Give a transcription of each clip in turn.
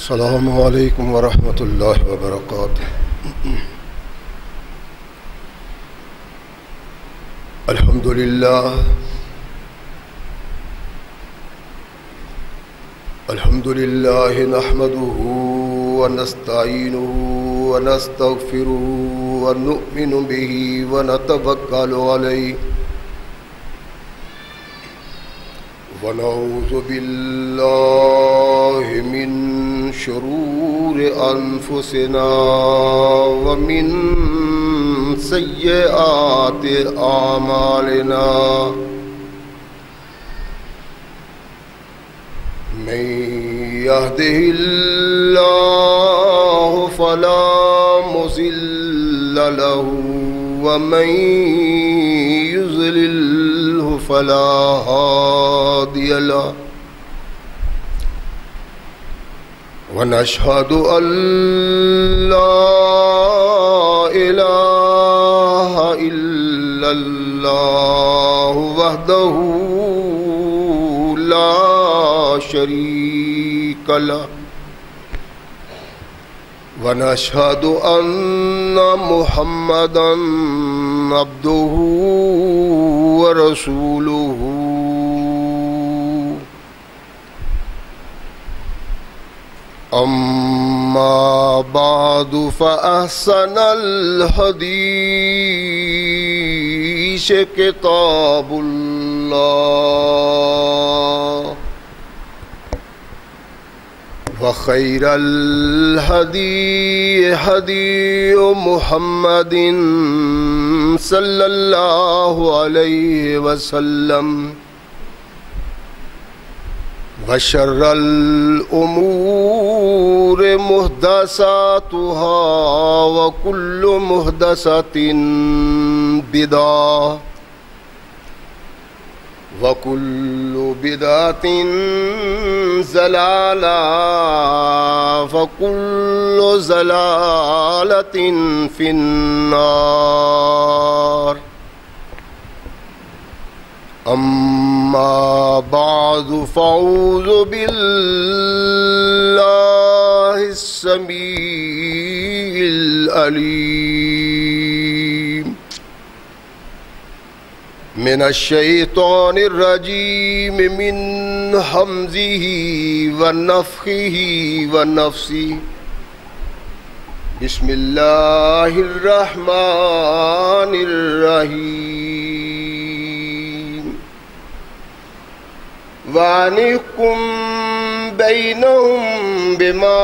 السلام علیکم ورحمۃ اللہ وبرکاتہ۔ الحمد للہ نحمده ونستعینه ونستغفره ونؤمن به ونتوکل علیہ ونعوذ باللہ من شرور انفسنا ومن سیئات اعمالنا من يهده الله فلا مضل له ومن يضلل فلا هادي له ونشهد أن لا إله إلا الله وحده لا شريك له ونشهد أن محمدا عبده ورسوله أما بعد فأحسن الحديث كتاب الله وخير الهدي هدي محمد صلى الله عليه وسلم وشر الأمور محدثاتها وكل محدثة بدعة وكل بدعة ضلالة وكل ضلالة في النار أما بعد فأعوذ بالله السميع العليم من الشيطان الرجيم من همزه ونفخه ونفسه بسم الله الرحمن الرحيم وأنحكم بينهم بما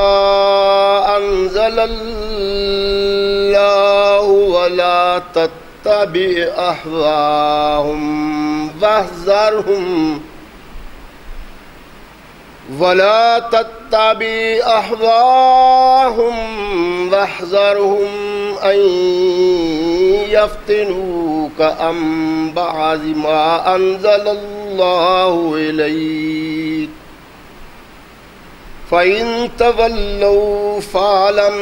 أنزل الله ولا تتبع أهواءهم واحذرهم أن يفتنوك عن بعض ما أنزل الله إليك فإن تولوا فاعلم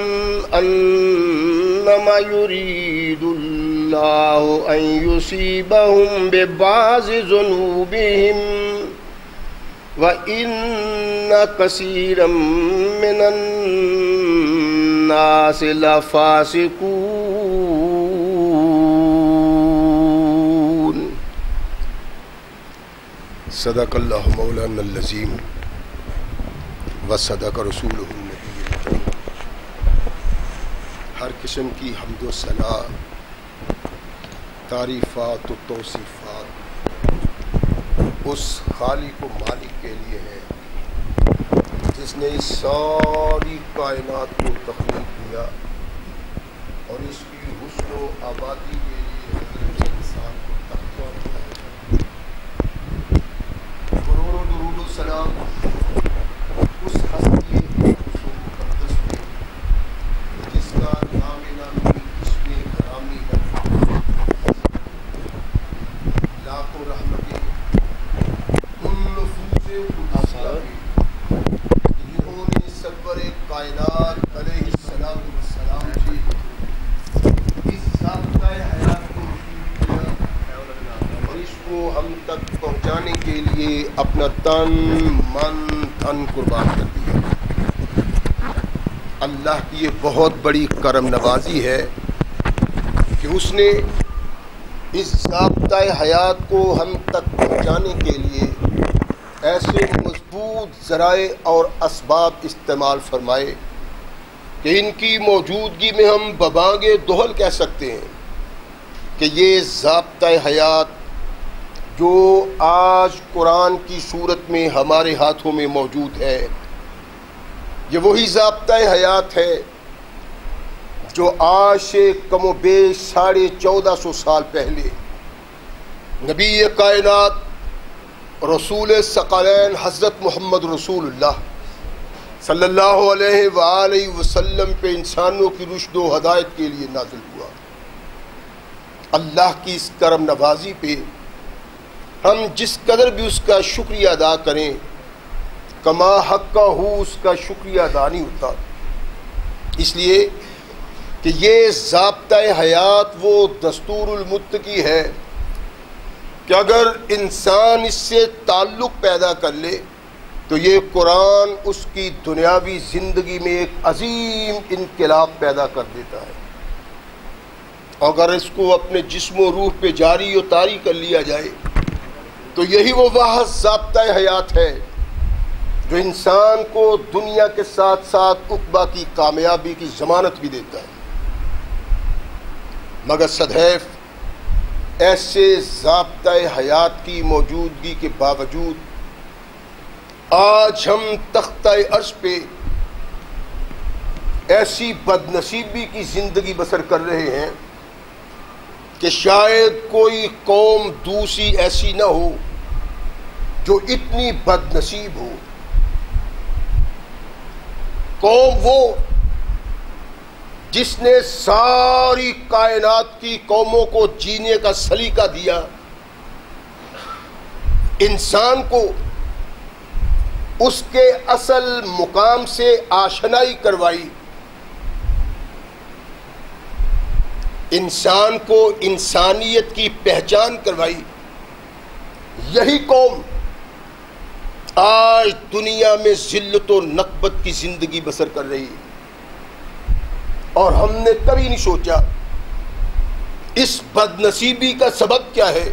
أنما يريد الله أن يصيبهم ببعض ذنوبهم وإن كثيرا من الناس لفاسقون صدق اللہ مولانا العظیم وصدق رسولہ النبی الکریم۔ ہر قسم کی حمد و ثنا، تعریفات و توصیفات اس خالق و مالک کے لیے ہے جس نے اس ساری کائنات کو تخلیق کیا اور اس کی حسن و آبادی کے لیے حضرت انسان کو تقویٰ بنایا۔ کروڑوں درود و سلام اس ہستی مقدس پہ جس کا نام نامی اسم کرامی ہے، لاکھوں رحمتیں ان نفوس خدا جنہوں نے سرور کائنات علیہ السلام سے اس ضابطۂ حیات کو کیا اور اس کو ہم تک پہنچانے کے لیے اپنا تن من دھن قربان کر دیا۔ اللہ کی یہ بہت بڑی کرم نوازی ہے کہ اس نے اس ضابطۂ حیات کو ہم تک پہنچانے کے لیے ایسے مضبوط ذرائع اور اسباب استعمال فرمائے کہ ان کی موجودگی میں ہم ببانگ دہل کہہ سکتے ہیں کہ یہ ضابطۂ حیات جو آج قرآن کی صورت میں ہمارے ہاتھوں میں موجود ہے، یہ وہی ضابطۂ حیات ہے جو آج سے کم و بیش 1450 سال پہلے نبی کائنات رسول ثقلین حضرت محمد رسول اللہ صلی اللہ علیہ وآلہ وسلم پہ انسانوں کی رشد و ہدایت کے لیے نازل ہوا۔ اللہ کی اس کرم نوازی پہ ہم جس قدر بھی اس کا شکریہ ادا کریں، کما حق کا ہو اس کا شکریہ ادا نہیں ہوتا، اس لیے کہ یہ ضابطۂ حیات وہ دستور المتقی ہے کہ اگر انسان اس سے تعلق پیدا کر لے تو یہ قرآن اس کی دنیاوی زندگی میں ایک عظیم انقلاب پیدا کر دیتا ہے۔ اگر اس کو اپنے جسم و روح پہ جاری و طاری کر لیا جائے تو یہی وہ واحد ضابطۂ حیات ہے جو انسان کو دنیا کے ساتھ ساتھ عقبہ کی کامیابی کی ضمانت بھی دیتا ہے۔ مگر سدیف ایسے ضابطۂ حیات کی موجودگی کے باوجود آج ہم تختہ عرش پہ ایسی بد نصیبی کی زندگی بسر کر رہے ہیں کہ شاید کوئی قوم دوسری ایسی نہ ہو جو اتنی بد نصیب ہو۔ قوم وہ جس نے ساری کائنات کی قوموں کو جینے کا سلیقہ دیا، انسان کو اس کے اصل مقام سے آشنائی کروائی، انسان کو انسانیت کی پہچان کروائی، یہی قوم آج دنیا میں ذلت و نکبت کی زندگی بسر کر رہی ہے۔ اور ہم نے کبھی نہیں سوچا اس بد نصیبی کا سبب کیا ہے۔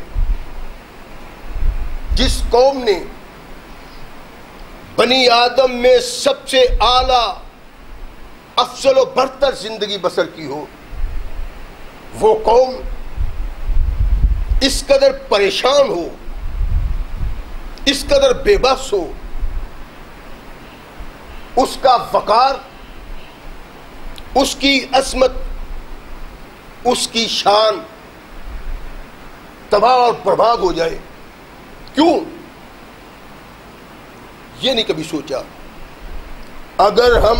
جس قوم نے بنی آدم میں سب سے اعلیٰ افضل و برتر زندگی بسر کی ہو، وہ قوم اس قدر پریشان ہو، اس قدر بے بس ہو، اس کا وقار، اس کی عظمت، اس کی شان تباہ اور برباد ہو جائے۔ کیوں؟ یہ نہیں کبھی سوچا اگر ہم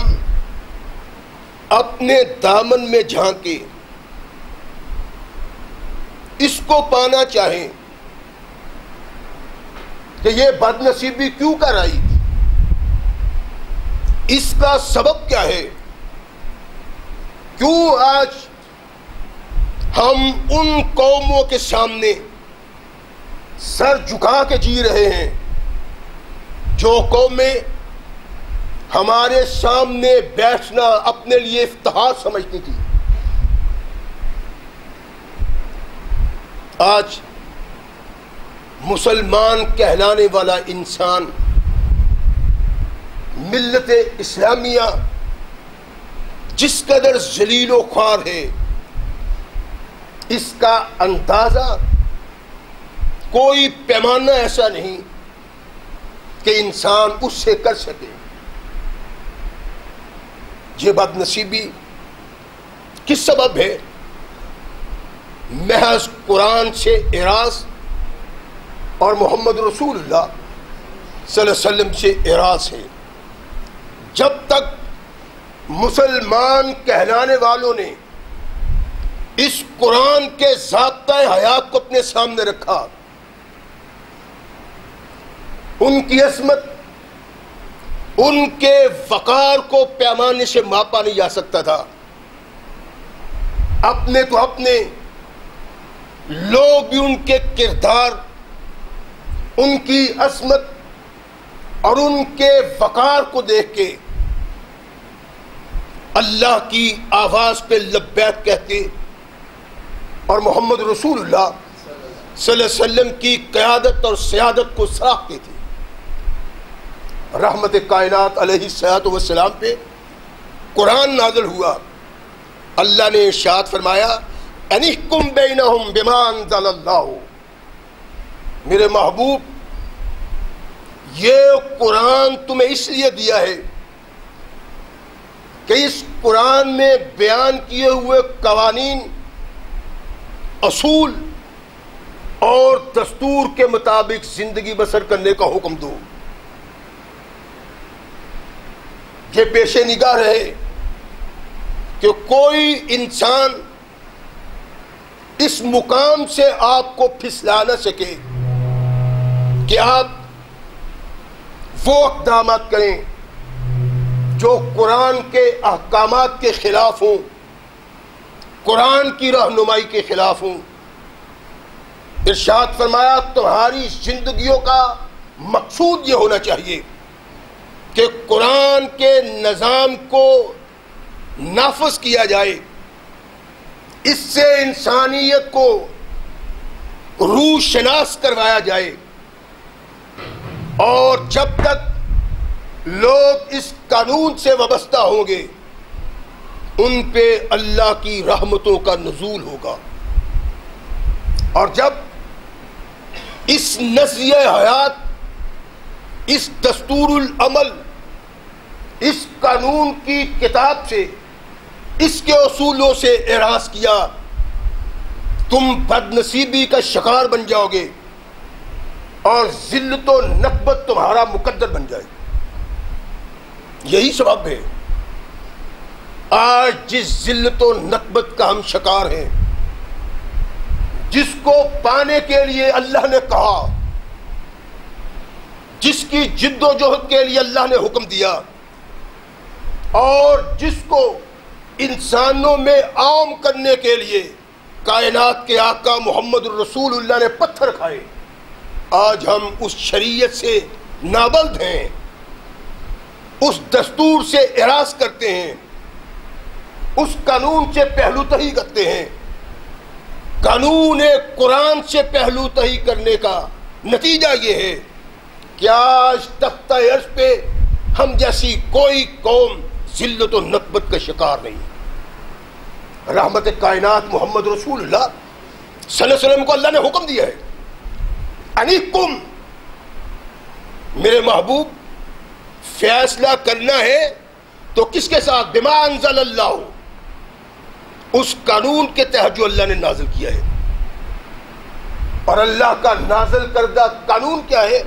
اپنے دامن میں جھانکے اس کو پانا چاہیں کہ یہ بد نصیبی کیوں کر آئی، اس کا سبب کیا ہے، کیوں آج ہم ان قوموں کے سامنے سر جھکا کے جی رہے ہیں جو قومیں ہمارے سامنے بیٹھنا اپنے لیے افتخار سمجھتی تھی، آج مسلمان کہلانے والا انسان ملت اسلامیہ جس قدر ذلیل و خوار ہے، اس کا اندازہ کوئی پیمانہ ایسا نہیں کہ انسان اس سے کر سکے۔ یہ بد نصیبی کس سبب ہے؟ محض قرآن سے اعراض اور محمد رسول اللہ صلی اللہ علیہ وسلم سے اعراض ہے۔ جب تک مسلمان کہلانے والوں نے اس قرآن کے ضابطۂ حیات کو اپنے سامنے رکھا، ان کی عظمت، ان کے وقار کو پیمانے سے ماپا نہیں جا سکتا تھا۔ اپنے تو اپنے لوگ بھی ان کے کردار، ان کی عظمت اور ان کے وقار کو دیکھ کے اللہ کی آواز پہ لبیک کہتے اور محمد رسول اللہ صلی اللہ علیہ وسلم کی قیادت اور سیادت کو سراہتے تھے۔ رحمت کائنات علیہ الصلوۃ والسلام پہ قرآن نازل ہوا، اللہ نے ارشاد فرمایا انحکم بینہم بما انزل اللہ، میرے محبوب یہ قرآن تمہیں اس لیے دیا ہے کہ اس قرآن میں بیان کیے ہوئے قوانین، اصول اور دستور کے مطابق زندگی بسر کرنے کا حکم دو۔ یہ پیش نگاہ رہے کہ کوئی انسان اس مقام سے آپ کو پھسلا نہ سکے کہ آپ وہ اقدامات کریں جو قرآن کے احکامات کے خلاف ہوں، قرآن کی رہنمائی کے خلاف ہوں۔ ارشاد فرمایا تمہاری زندگیوں کا مقصود یہ ہونا چاہیے کہ قرآن کے نظام کو نافذ کیا جائے، اس سے انسانیت کو روح شناس کروایا جائے، اور جب تک لوگ اس قانون سے وابستہ ہوں گے ان پہ اللہ کی رحمتوں کا نزول ہوگا۔ اور جب اس نظریہ حیات، اس دستور العمل، اس قانون کی کتاب سے، اس کے اصولوں سے اعراض کیا، تم بد نصیبی کا شکار بن جاؤ گے اور ذلت و نکبت تمہارا مقدر بن جائے۔ یہی سبب ہے آج جس ذلت و نکبت کا ہم شکار ہیں، جس کو پانے کے لیے اللہ نے کہا، جس کی جد و جہد کے لیے اللہ نے حکم دیا، اور جس کو انسانوں میں عام کرنے کے لیے کائنات کے آقا محمد الرسول اللہ نے پتھر کھائے، آج ہم اس شریعت سے نابلد ہیں، اس دستور سے اعراض کرتے ہیں، اس قانون سے پہلو تہی کرتے ہیں۔ قانون قرآن سے پہلو تہی کرنے کا نتیجہ یہ ہے کہ آج تختہ عرش پہ ہم جیسی کوئی قوم ذلت و نکبت کا شکار نہیں۔ رحمت کائنات محمد رسول اللہ صلی اللہ علیہ وسلم کو اللہ نے حکم دیا ہے انحکم، میرے محبوب فیصلہ کرنا ہے تو کس کے ساتھ؟ بما انزل اللہ، اس قانون کے تحت جو اللہ نے نازل کیا ہے۔ اور اللہ کا نازل کردہ قانون کیا ہے؟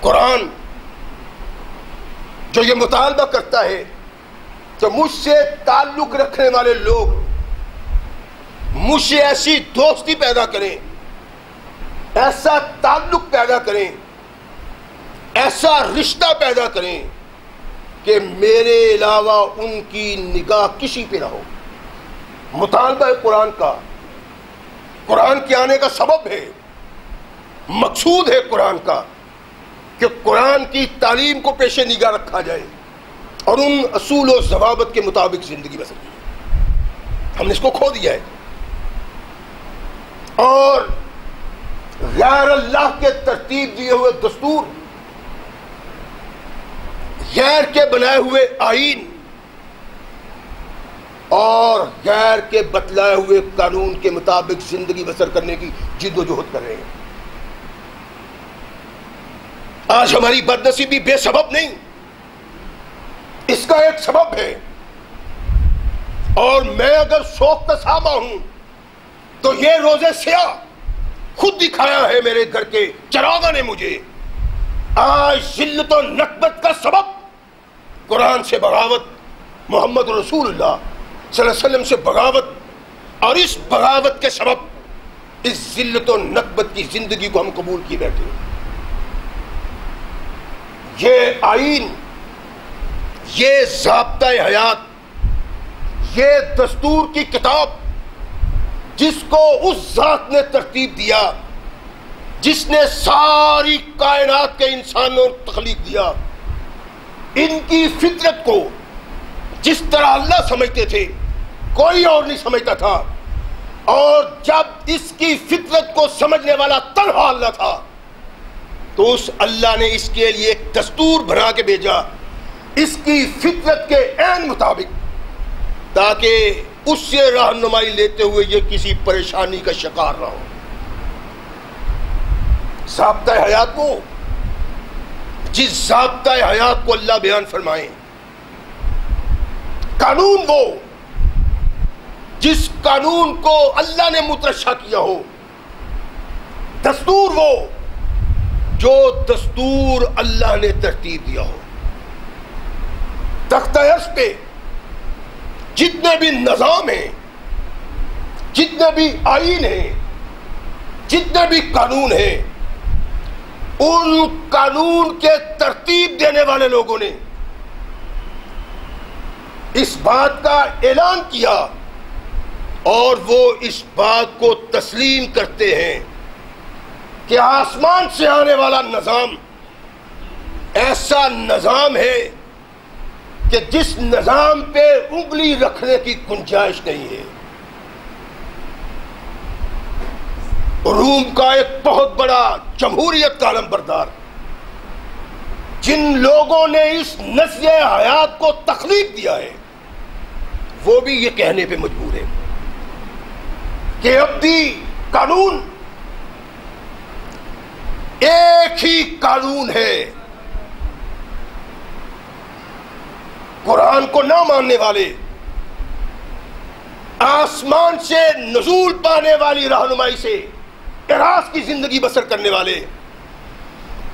قرآن، جو یہ مطالبہ کرتا ہے کہ مجھ سے تعلق رکھنے والے لوگ مجھ سے ایسی دوستی پیدا کریں، ایسا تعلق پیدا کریں، ایسا رشتہ پیدا کریں کہ میرے علاوہ ان کی نگاہ کسی پہ نہ ہو۔ مطالبہ ہے قرآن کا، قرآن کے آنے کا سبب ہے، مقصود ہے قرآن کا کہ قرآن کی تعلیم کو پیش نگاہ رکھا جائے اور ان اصول و ضوابط کے مطابق زندگی بسر کی۔ ہم نے اس کو کھو دیا ہے، اور غیر اللہ کے ترتیب دیے ہوئے دستور، غیر کے بنائے ہوئے آئین اور غیر کے بتلائے ہوئے قانون کے مطابق زندگی بسر کرنے کی جد و جہد کر رہے ہیں۔ آج ہماری بد نصیبی بے سبب نہیں، اس کا ایک سبب ہے، اور میں اگر شوق کا سامہ ہوں تو یہ روزے سیاہ خود دکھایا ہے میرے گھر کے چراغاں نے مجھے۔ آج ذلت و نکبت کا سبب قرآن سے بغاوت، محمد رسول اللہ صلی اللہ علیہ وسلم سے بغاوت، اور اس بغاوت کے سبب اس ذلت و نکبت کی زندگی کو ہم قبول کیے بیٹھے ہیں۔ یہ آئین، یہ ضابطہ حیات، یہ دستور کی کتاب جس کو اس ذات نے ترتیب دیا جس نے ساری کائنات کے انسانوں تخلیق دیا، ان کی فطرت کو جس طرح اللہ سمجھتے تھے کوئی اور نہیں سمجھتا تھا، اور جب اس کی فطرت کو سمجھنے والا تنہا اللہ تھا تو اس اللہ نے اس کے لیے ایک دستور بنا کے بھیجا اس کی فطرت کے عین مطابق، تاکہ اس سے رہنمائی لیتے ہوئے یہ کسی پریشانی کا شکار نہ ہو۔ ضابطہ حیات وہ جس ضابطہ حیات کو اللہ بیان فرمائیں، قانون وہ جس قانون کو اللہ نے مترشح کیا ہو، دستور وہ جو دستور اللہ نے ترتیب دیا ہو۔ تختہ عرش پہ جتنے بھی نظام ہیں، جتنے بھی آئین ہیں، جتنے بھی قانون ہیں، ان قانون کے ترتیب دینے والے لوگوں نے اس بات کا اعلان کیا اور وہ اس بات کو تسلیم کرتے ہیں کہ آسمان سے آنے والا نظام ایسا نظام ہے کہ جس نظام پہ انگلی رکھنے کی گنجائش نہیں ہے۔ روم کا ایک بہت بڑا جمہوریت کا علم بردار، جن لوگوں نے اس نظریہ حیات کو تخلیق دیا ہے، وہ بھی یہ کہنے پہ مجبور ہے کہ اب بھی قانون ایک ہی قانون ہے۔ قرآن کو نہ ماننے والے، آسمان سے نزول پانے والی رہنمائی سے اعراض کی زندگی بسر کرنے والے،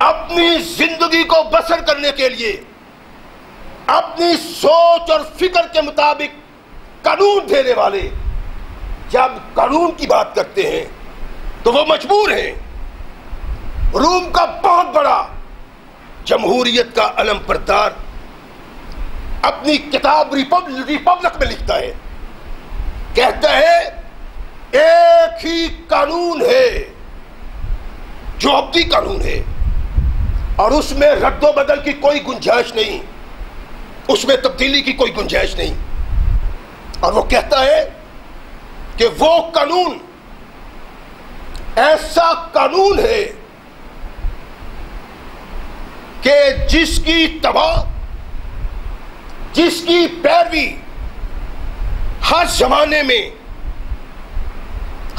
اپنی زندگی کو بسر کرنے کے لیے اپنی سوچ اور فکر کے مطابق قانون دینے والے جب قانون کی بات کرتے ہیں تو وہ مجبور ہیں۔ روم کا بہت بڑا جمہوریت کا علم بردار اپنی کتاب ریپبلک میں لکھتا ہے، کہتا ہے ایک ہی قانون ہے جو ابدی قانون ہے، اور اس میں رد و بدل کی کوئی گنجائش نہیں، اس میں تبدیلی کی کوئی گنجائش نہیں۔ اور وہ کہتا ہے کہ وہ قانون ایسا قانون ہے کہ جس کی تباہ، جس کی پیروی ہر زمانے میں،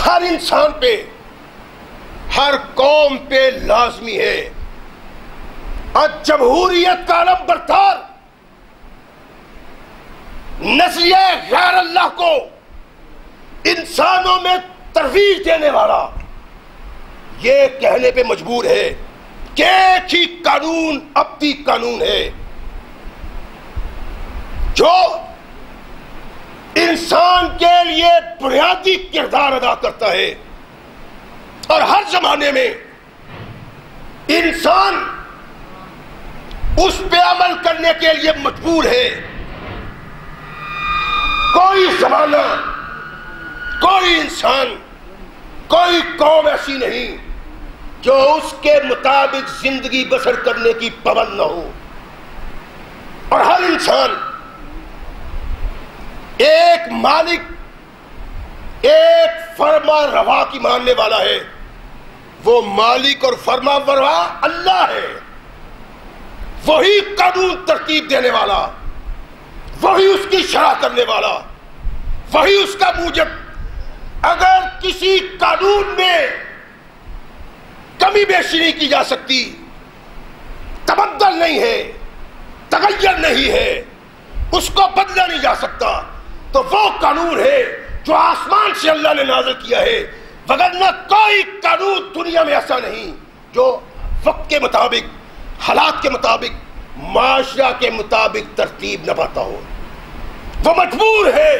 ہر انسان پہ، ہر قوم پہ لازمی ہے۔ اور جمہوریت کا علم بردار نظریہ غیر اللہ کو انسانوں میں ترویج دینے والا یہ کہنے پہ مجبور ہے کہ ایک ہی قانون ابدی قانون ہے جو انسان کے لیے بنیادی کردار ادا کرتا ہے، اور ہر زمانے میں انسان اس پہ عمل کرنے کے لیے مجبور ہے۔ کوئی زمانہ، کوئی انسان، کوئی قوم ایسی نہیں جو اس کے مطابق زندگی بسر کرنے کی پابند نہ ہو، اور ہر انسان ایک مالک، ایک فرما روا کی ماننے والا ہے۔ وہ مالک اور فرما روا اللہ ہے، وہی قانون ترتیب دینے والا، وہی اس کی شرح کرنے والا، وہی اس کا موجب۔ اگر کسی قانون میں کمی بیشی نہیں کی جا سکتی، تبدل نہیں ہے، تغیر نہیں ہے، اس کو بدلا نہیں جا سکتا، تو وہ قانون ہے جو آسمان سے اللہ نے نازل کیا ہے، وگرنہ کوئی قانون دنیا میں ایسا نہیں جو وقت کے مطابق، حالات کے مطابق، معاشرہ کے مطابق ترتیب نہ پاتا ہو۔ وہ مجبور ہے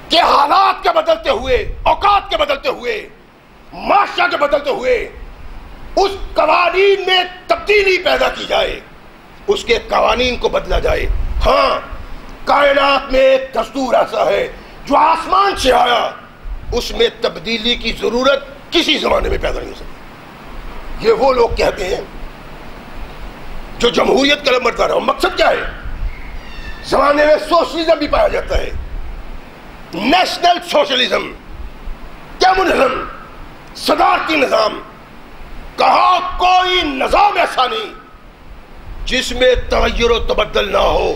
کہ حالات کے بدلتے ہوئے، اوقات کے بدلتے ہوئے، معاشرہ کے بدلتے ہوئے اس قوانین میں تبدیلی پیدا کی جائے، اس کے قوانین کو بدلا جائے۔ ہاں، کائنات میں ایک دستور ایسا ہے جو آسمان سے آیا، اس میں تبدیلی کی ضرورت کسی زمانے میں پیدا نہیں ہو سکتی۔ یہ وہ لوگ کہتے ہیں جو جمہوریت کا علم بردار ہے۔ مقصد کیا ہے؟ زمانے میں سوشلزم بھی پایا جاتا ہے، نیشنل سوشلزم، کمیونزم، صدارتی نظام. کہا کوئی نظام ایسا نہیں جس میں تغیر و تبدل نہ ہو.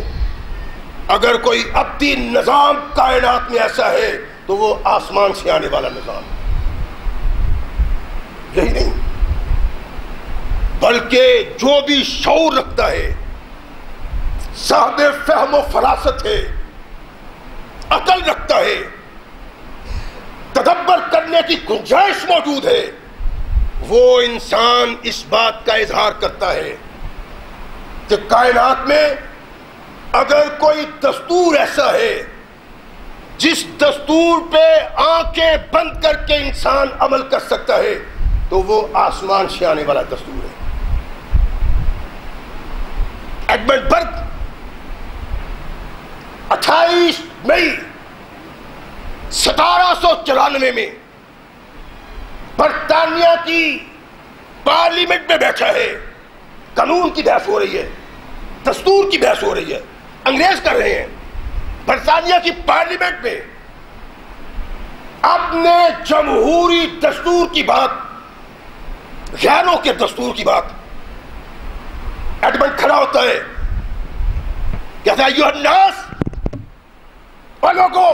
اگر کوئی ابدی نظام کائنات میں ایسا ہے تو وہ آسمان سے آنے والا نظام. یہی نہیں بلکہ جو بھی شعور رکھتا ہے، صاحب فہم و فراست ہے، عقل رکھتا ہے، تدبر کرنے کی گنجائش موجود ہے، وہ انسان اس بات کا اظہار کرتا ہے کہ کائنات میں اگر کوئی دستور ایسا ہے جس دستور پہ آنکھیں بند کر کے انسان عمل کر سکتا ہے تو وہ آسمان سے آنے والا دستور ہے. ایڈمنڈ برگ 28 مئی 1794 میں برطانیہ کی پارلیمنٹ میں بیٹھا ہے. قانون کی بحث ہو رہی ہے، دستور کی بحث ہو رہی ہے، انگریز کر رہے ہیں. برطانیہ کی پارلیمنٹ میں اپنے جمہوری دستور کی بات، غیروں کے دستور کی بات، ایڈمنڈ کھڑا ہوتا ہے، کہتا ہے ایھا الناس، اور لوگوں،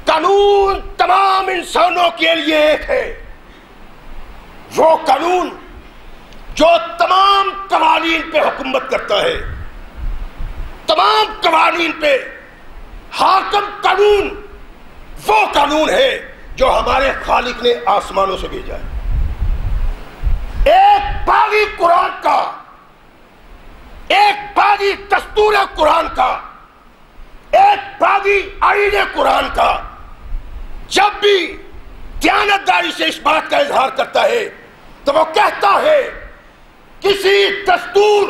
قانون تمام انسانوں کے لیے ایک ہے. وہ قانون جو تمام قوانین پہ حکومت کرتا ہے، تمام قوانین پہ حاکم قانون وہ قانون ہے جو ہمارے خالق نے آسمانوں سے بھیجا ہے. ایک باغی قرآن کا، ایک باغی دستور قرآن کا، ایک باغی آئین قرآن کا جب بھی دیانتداری سے اس بات کا اظہار کرتا ہے تو وہ کہتا ہے کسی دستور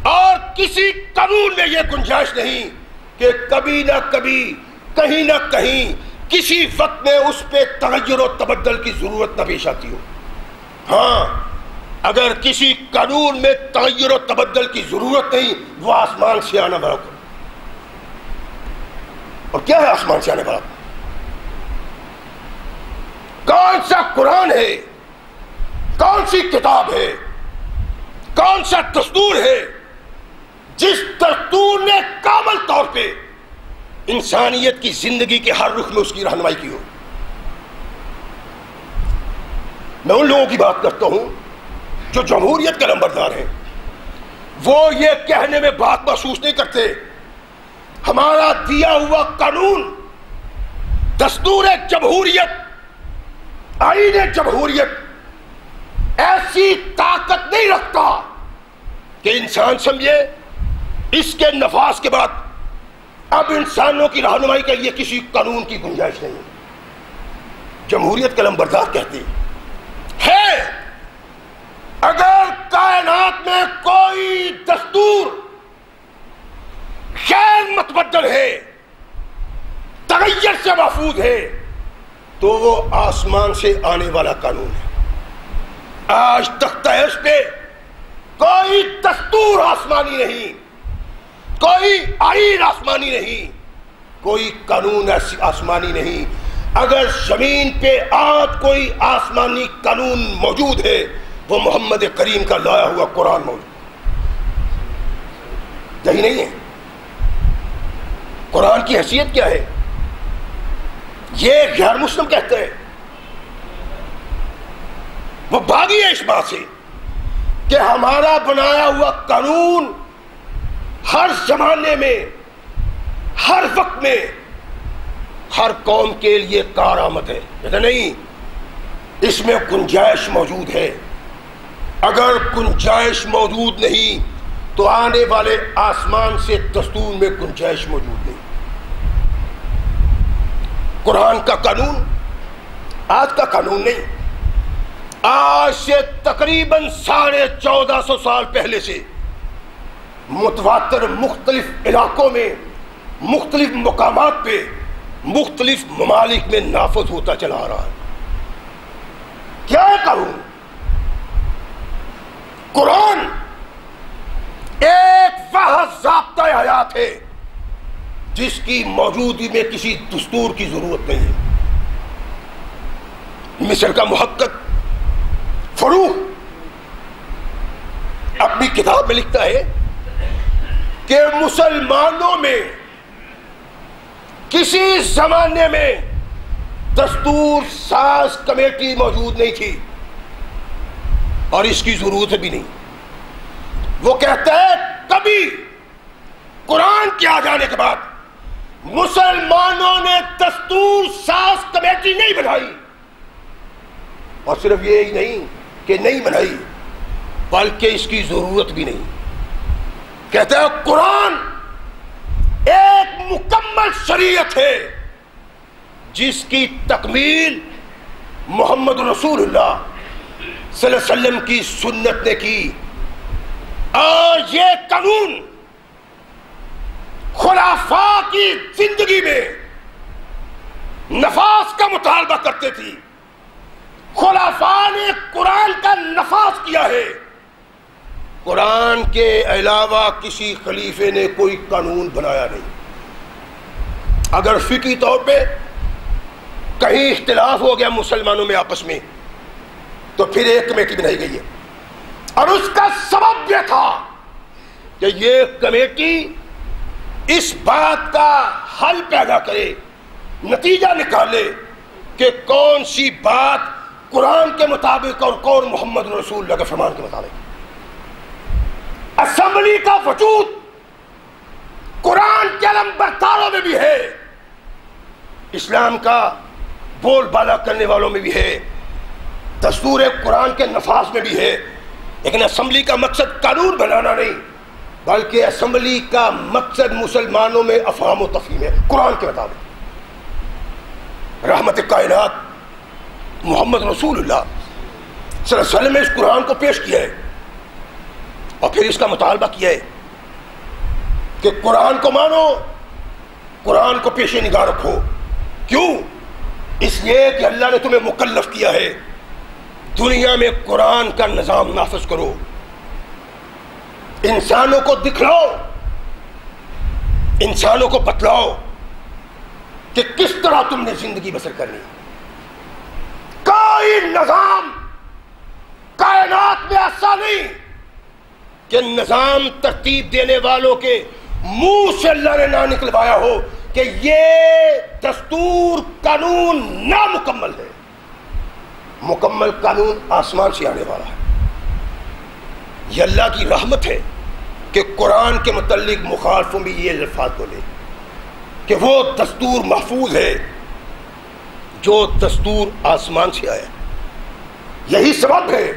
اور کسی قانون میں یہ گنجائش نہیں کہ کبھی نہ کبھی، کہیں نہ کہیں، کسی وقت میں اس پہ تغیر و تبدل کی ضرورت نہ پیش آتی ہو. ہاں، اگر کسی قانون میں تغیر و تبدل کی ضرورت نہیں، وہ آسمان سے آنے والا. اور کیا ہے آسمان سے آنے والا؟ کون سا قرآن ہے، کون سی کتاب ہے، کون سا دستور ہے جس دستور نے کامل طور پہ انسانیت کی زندگی کے ہر رخ میں اس کی رہنمائی کی ہو؟ میں ان لوگوں کی بات کرتا ہوں جو جمہوریت کے نمبردار ہیں. وہ یہ کہنے میں بات محسوس نہیں کرتے ہمارا دیا ہوا قانون، دستور جمہوریت، آئین جمہوریت ایسی طاقت نہیں رکھتا کہ انسان سمجھے اس کے نفاذ کے بعد اب انسانوں کی رہنمائی کے لیے کسی قانون کی گنجائش نہیں. جمہوریت کا نمبردار کہتے ہے اگر کائنات میں کوئی دستور غیر متبدل ہے، تغیر سے محفوظ ہے، تو وہ آسمان سے آنے والا قانون ہے. آج تک تحس پہ کوئی دستور آسمانی نہیں، کوئی آئین آسمانی نہیں، کوئی قانون آسمانی نہیں. اگر زمین پہ آج کوئی آسمانی قانون موجود ہے وہ محمد کریم کا لایا ہوا قرآن موجود. یہی نہیں ہے. قرآن کی حیثیت کیا ہے؟ یہ غیر مسلم کہتے ہیں، وہ باغی ہے اس بات سے کہ ہمارا بنایا ہوا قانون ہر زمانے میں، ہر وقت میں، ہر قوم کے لیے کارآمد ہے. کہتے نہیں، اس میں گنجائش موجود ہے. اگر گنجائش موجود نہیں تو آنے والے آسمان سے دستور میں گنجائش موجود نہیں. قرآن کا قانون آج کا قانون نہیں، آج سے تقریباً 1450 سال پہلے سے متواتر مختلف علاقوں میں، مختلف مقامات پہ، مختلف ممالک میں نافذ ہوتا چلا آ رہا ہے. کیا ہے قانون؟ قرآن ایک واحد ضابطہ جس کی موجودگی میں کسی دستور کی ضرورت نہیں ہے۔ مصر کا محقق فروخ اپنی کتاب میں لکھتا ہے کہ مسلمانوں میں کسی زمانے میں دستور ساز کمیٹی موجود نہیں تھی اور اس کی ضرورت بھی نہیں۔ وہ کہتا ہے کبھی قرآن کے آ جانے کے بعد مسلمانوں نے دستور ساز کمیٹی نہیں بنائی، اور صرف یہی نہیں کہ نہیں بنائی بلکہ اس کی ضرورت بھی نہیں۔ کہتا ہے قرآن ایک مکمل شریعت ہے جس کی تکمیل محمد رسول اللہ صلی اللہ علیہ وسلم کی سنت نے کی، اور یہ قانون خلفاء کی زندگی میں نفاذ کا مطالبہ کرتے تھی۔ خلفاء نے قرآن کا نفاذ کیا ہے، قرآن کے علاوہ کسی خلیفے نے کوئی قانون بنایا نہیں۔ اگر فقہی طور پہ کہیں اختلاف ہو گیا مسلمانوں میں آپس میں تو پھر ایک کمیٹی بنائی گئی ہے، اور اس کا سبب یہ تھا کہ یہ کمیٹی اس بات کا حل پیدا کرے، نتیجہ نکالے کہ کون سی بات قرآن کے مطابق اور کون محمد رسول اللہ کے فرمان کے مطابق۔ اسمبلی کا وجود قرآن کے علم برداروں میں بھی ہے، اسلام کا بول بالا کرنے والوں میں بھی ہے، دستور قرآن کے نفاذ میں بھی ہے، لیکن اسمبلی کا مقصد قانون بنانا نہیں بلکہ اسمبلی کا مقصد مسلمانوں میں افہام و تفہیم ہے قرآن کے مطابق۔ رحمت کائنات محمد رسول اللہ صلی اللہ علیہ وسلم نے اس قرآن کو پیش کیا ہے اور پھر اس کا مطالبہ کیا ہے کہ قرآن کو مانو، قرآن کو پیش نگاہ رکھو۔ کیوں؟ اس لیے کہ اللہ نے تمہیں مکلف کیا ہے دنیا میں قرآن کا نظام نافذ کرو، انسانوں کو دکھلاؤ، انسانوں کو بتلاؤ کہ کس طرح تم نے زندگی بسر کرنی۔ کوئی نظام کائنات میں ایسا نہیں کہ نظام ترتیب دینے والوں کے منہ سے اللہ نے نہ نکلوایا ہو کہ یہ دستور قانون نامکمل ہے۔ مکمل قانون آسمان سے آنے والا ہے۔ یہ اللہ کی رحمت ہے کہ قرآن کے متعلق مخالفوں بھی یہ الفاظ بولے کہ وہ دستور محفوظ ہے جو دستور آسمان سے آیا۔ یہی سبب ہے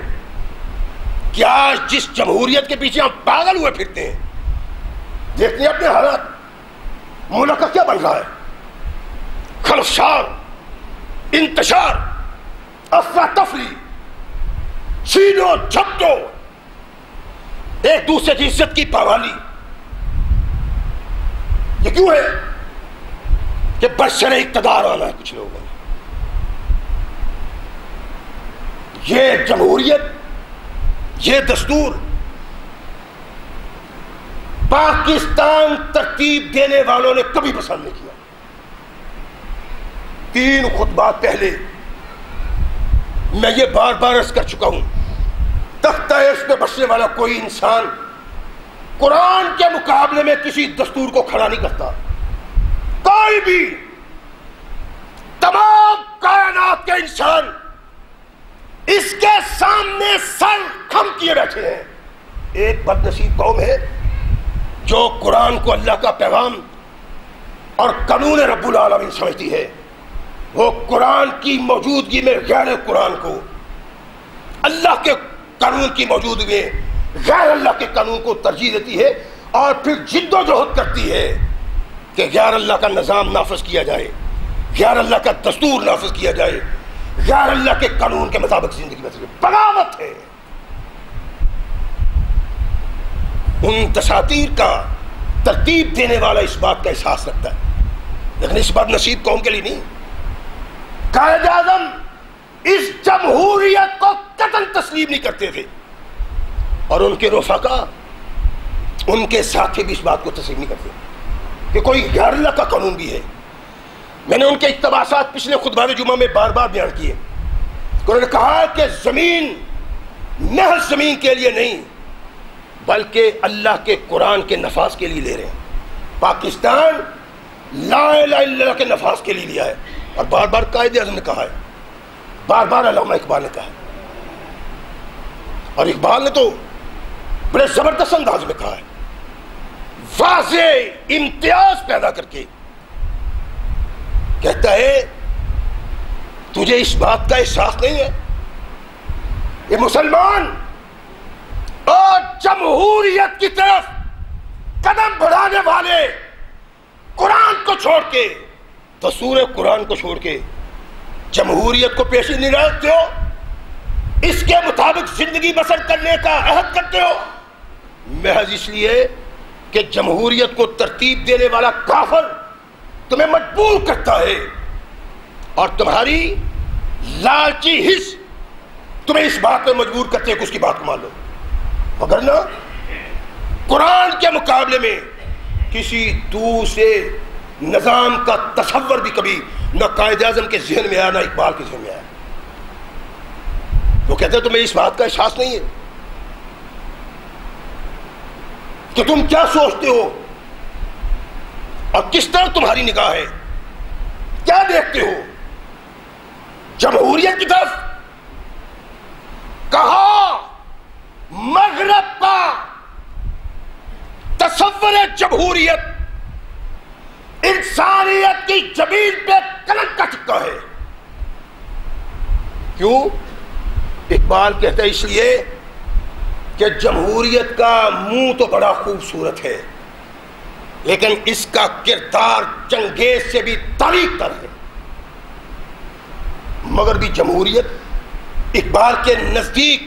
کہ آج جس جمہوریت کے پیچھے ہم پاگل ہوئے پھرتے ہیں، دیکھتے ہیں اپنے حالات، ملک کا کیا بن رہا ہے، خلفشار، انتشار، افراتفری، چھینو جھپٹو، ایک دوسرے کی عزت کی پامالی۔ یہ کیوں ہے؟ کہ برسر اقتدار آنا ہے کچھ لوگوں نے۔ یہ جمہوریت، یہ دستور پاکستان ترتیب دینے والوں نے کبھی پسند نہیں کیا۔ 3 خطبات پہلے میں یہ بار بار عرض کر چکا ہوں، تختہ عرش پہ بسنے والا کوئی انسان قرآن کے مقابلے میں کسی دستور کو کھڑا نہیں کرتا۔ کوئی بھی، تمام کائنات کے انسان اس کے سامنے سر خم کیے بیٹھے ہیں۔ ایک بد نصیب قوم ہے جو قرآن کو اللہ کا پیغام اور قانون رب العالمین سمجھتی ہے، وہ قرآن کی موجودگی میں غیر قرآن کو، اللہ کے قانون کی موجودگی میں غیر اللہ کے قانون کو ترجیح دیتی ہے، اور پھر جد و جہد کرتی ہے کہ غیر اللہ کا نظام نافذ کیا جائے، غیر اللہ کا دستور نافذ کیا جائے، غیر اللہ کے قانون کے مطابق زندگی بسر۔ بغاوت ہے۔ ان دساتیر کا ترتیب دینے والا اس بات کا احساس رکھتا ہے، لیکن اس بات نصیب قوم کے لیے نہیں۔ قائد اعظم اس جمہوریت کو قطعاً تسلیم نہیں کرتے تھے، اور ان کے رفقا، ان کے ساتھی بھی اس بات کو تسلیم نہیں کرتے۔ کہ کوئی غیر اللہ کا قانون بھی ہے. میں نے ان کے اقتباسات پچھلے خطبہ جمعہ میں بار بار بیان کیے. انہوں نے کہا کہ زمین محض زمین کے لیے نہیں بلکہ اللہ کے قرآن کے نفاذ کے لیے لے رہے ہیں. پاکستان لا الہ الا اللہ کے نفاذ کے لیے لیا ہے. اور بار بار قائد اعظم نے کہا ہے, بار بار علامہ اقبال نے کہا ہے, اور اقبال نے تو بڑے زبردست انداز میں کہا ہے, واضح امتیاز پیدا کر کے کہتا ہے تجھے اس بات کا احساس نہیں ہے یہ مسلمان اور جمہوریت کی طرف قدم بڑھانے والے قرآن کو چھوڑ کے, دستور قرآن کو چھوڑ کے جمہوریت کو پیش نہیں رکھتے ہو, اس کے مطابق زندگی بسر کرنے کا عہد کرتے ہو محض اس لیے کہ جمہوریت کو ترتیب دینے والا کافر تمہیں مجبور کرتا ہے اور تمہاری لالچی حص تمہیں اس بات پر مجبور کرتے ہیں کہ اس کی بات کو مان لو. وگرنہ قرآن کے مقابلے میں کسی دوسرے نظام کا تصور بھی کبھی نہ قائد اعظم کے ذہن میں آیا نہ اقبال کے ذہن میں آیا. وہ کہتے ہیں تمہیں اس بات کا احساس نہیں ہے کہ تم کیا سوچتے ہو اور کس طرح تمہاری نگاہ ہے, کیا دیکھتے ہو. جمہوریت کی طرف کہا مغرب کا تصور جمہوریت انسانیت کی زمین پہ کلنک کا ٹکا ہے. کیوں؟ اقبال کہتا ہے اس لیے کہ جمہوریت کا منہ تو بڑا خوبصورت ہے لیکن اس کا کردار چنگیز سے بھی تاریک تر ہے. مگر بھی جمہوریت اقبال کے نزدیک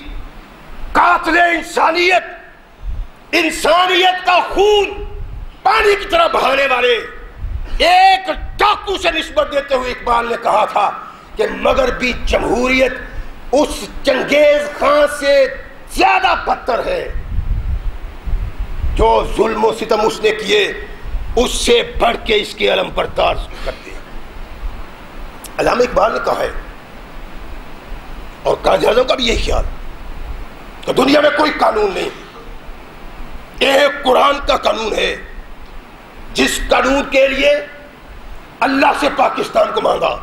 قاتل انسانیت, انسانیت کا خون پانی کی طرح بہانے والے ایک ڈاکو سے نسبت دیتے ہوئے اقبال نے کہا تھا کہ مگر بھی جمہوریت اس چنگیز خان سے زیادہ بدتر ہے. جو ظلم و ستم اس نے کیے اس سے بڑھ کے اس کے علم بردار کرتے ہیں. علامہ اقبال نے کہا ہے اور قائد اعظم کا بھی یہی خیال کہ دنیا میں کوئی قانون نہیں, ایک قرآن کا قانون ہے جس قانون کے لیے اللہ سے پاکستان کو مانگا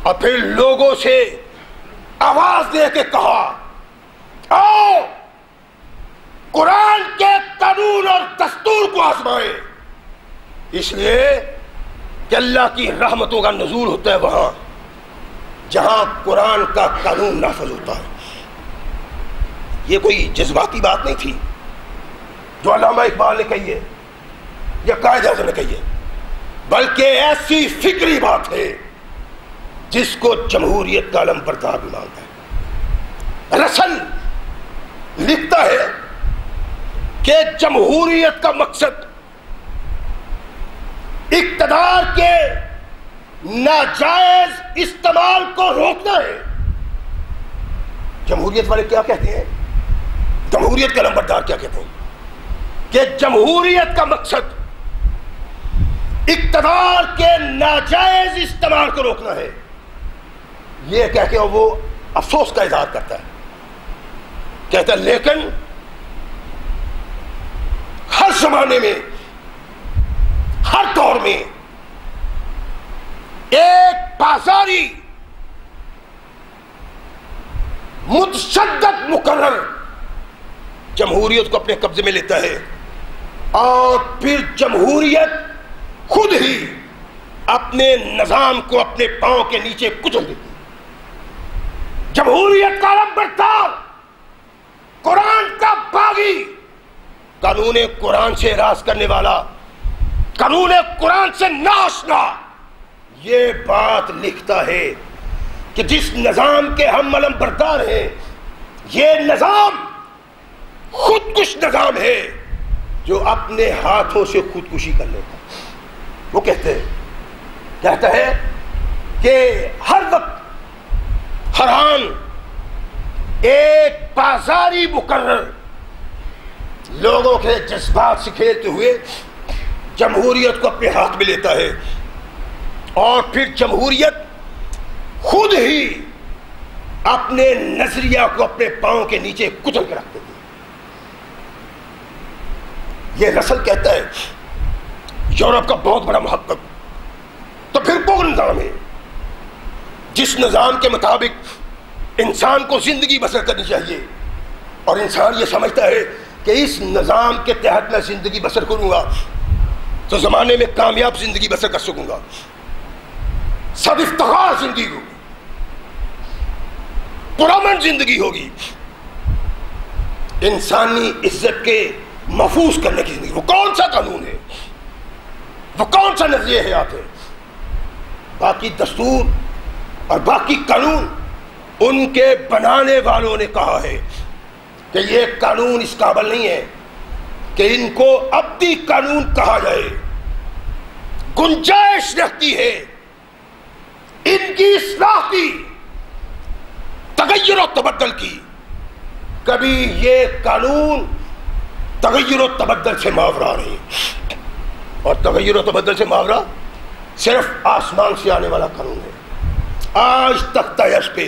اور پھر لوگوں سے آواز دے کے کہا آؤ قرآن کے قانون اور دستور کو آزمائیں. اس لیے کہ اللہ کی رحمتوں کا نزول ہوتا ہے وہاں جہاں قرآن کا قانون نافذ ہوتا ہے. یہ کوئی جذباتی بات نہیں تھی جو علامہ اقبال نے کہی ہے یا قائد اعظم نے کہی ہے, بلکہ ایسی فکری بات ہے جس کو جمہوریت کا علم بردار بھی مانتا ہے. رسل لکھتا ہے کہ جمہوریت کا مقصد اقتدار کے ناجائز استعمال کو روکنا ہے. جمہوریت والے کیا کہتے ہیں, جمہوریت کا لمبردار کیا کہتے ہیں کہ جمہوریت کا مقصد اقتدار کے ناجائز استعمال کو روکنا ہے. یہ کہہ کے وہ افسوس کا اظہار کرتا ہے, کہتا ہے لیکن ہر زمانے میں ہر دور میں ایک بازاری متشدد مقرر جمہوریت کو اپنے قبضے میں لیتا ہے اور پھر جمہوریت خود ہی اپنے نظام کو اپنے پاؤں کے نیچے کچل دیتی ہے. جمہوریت کا علمبردار قرآن کا باغی, قانون قرآن سے اعراض کرنے والا, قانون قرآن سے ناآشنا, یہ بات لکھتا ہے کہ جس نظام کے ہم علمبردار ہیں یہ نظام خودکش نظام ہے جو اپنے ہاتھوں سے خودکشی کر لیتا ہے. وہ کہتا ہے کہ ہر وقت ہر آن ایک بازاری مقرر لوگوں کے جذبات سے کھیلتے ہوئے جمہوریت کو اپنے ہاتھ میں لیتا ہے اور پھر جمہوریت خود ہی اپنے نظریہ کو اپنے پاؤں کے نیچے کچل کے رکھ دیتی ہے۔ یہ رسل کہتا ہے یورپ کا بہت بڑا محقق، تو پھر وہ نظام ہے جس نظام کے مطابق انسان کو زندگی بسر کرنی چاہیے، اور انسان یہ سمجھتا ہے کہ اس نظام کے تحت میں زندگی بسر کروں گا تو زمانے میں کامیاب زندگی بسر کر سکوں گا، سب افتخار زندگی ہوگی، پرامن زندگی ہوگی، انسانی عزت کے محفوظ کرنے کی زندگی۔ وہ کون سا قانون ہے، وہ کون سا نظریہ حیات ہے؟ باقی دستور اور باقی قانون ان کے بنانے والوں نے کہا ہے کہ یہ قانون اس قابل نہیں ہے کہ ان کو ابدی قانون کہا جائے، گنجائش رہتی ہے ان کی اصلاح کی، تغیر و تبدل کی۔ کبھی یہ قانون تغیر و تبدل سے ماورا نہیں، اور تغیر و تبدل سے ماورا صرف آسمان سے آنے والا قانون ہے۔ آج تک تیش پہ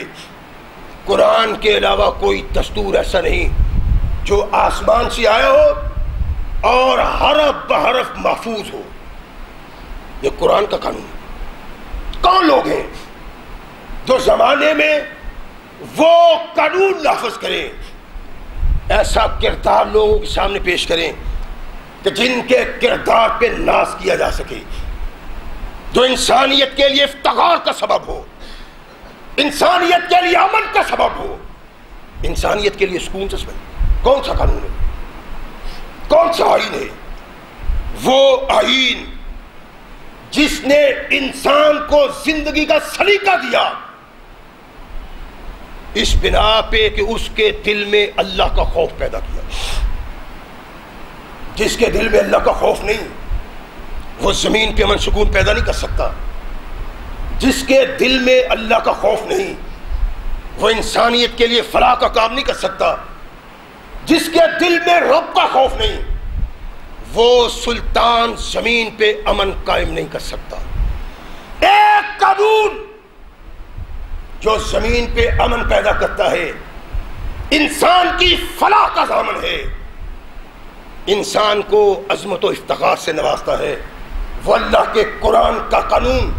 قرآن کے علاوہ کوئی دستور ایسا نہیں جو آسمان سے آیا ہو اور حرف بحرف محفوظ ہو۔ یہ قرآن کا قانون ہے۔ کون لوگ ہیں جو زمانے میں وہ قانون نافذ کریں، ایسا کردار لوگوں کے سامنے پیش کریں کہ جن کے کردار پہ ناز کیا جا سکے، جو انسانیت کے لیے افتخار کا سبب ہو، انسانیت کے لیے امن کا سبب ہو، انسانیت کے لیے سکون کا سبب۔ کون سا قانون ہے، کون سا آئین ہے؟ وہ آئین جس نے انسان کو زندگی کا سلیقہ دیا اس بنا پہ کہ اس کے دل میں اللہ کا خوف پیدا کیا۔ جس کے دل میں اللہ کا خوف نہیں وہ زمین پہ امن سکون پیدا نہیں کر سکتا۔ جس کے دل میں اللہ کا خوف نہیں وہ انسانیت کے لیے فلاح کا کام نہیں کر سکتا۔ جس کے دل میں رب کا خوف نہیں وہ سلطان زمین پہ امن قائم نہیں کر سکتا۔ ایک قانون جو زمین پہ امن پیدا کرتا ہے، انسان کی فلاح کا ضامن ہے، انسان کو عظمت و افتخار سے نوازتا ہے، وہ اللہ کے قرآن کا قانون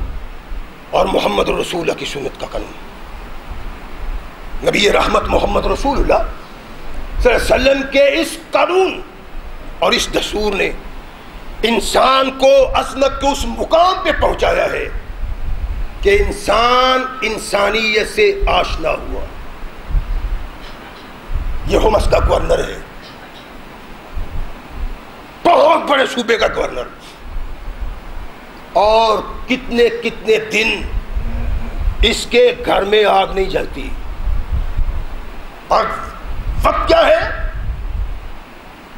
اور محمد رسول اللہ کی سنت کا قانون۔ نبی رحمت محمد رسول اللہ صلی اللہ علیہ وسلم کے اس قانون اور اس دستور نے انسان کو عظمت کے اس مقام پہ پہنچایا ہے کہ انسان انسانیت سے آشنا ہوا۔ یہ حمص کا گورنر ہے، بہت بڑے صوبے کا گورنر، اور کتنے کتنے دن اس کے گھر میں آگ نہیں جلتی، اور وقت کیا ہے؟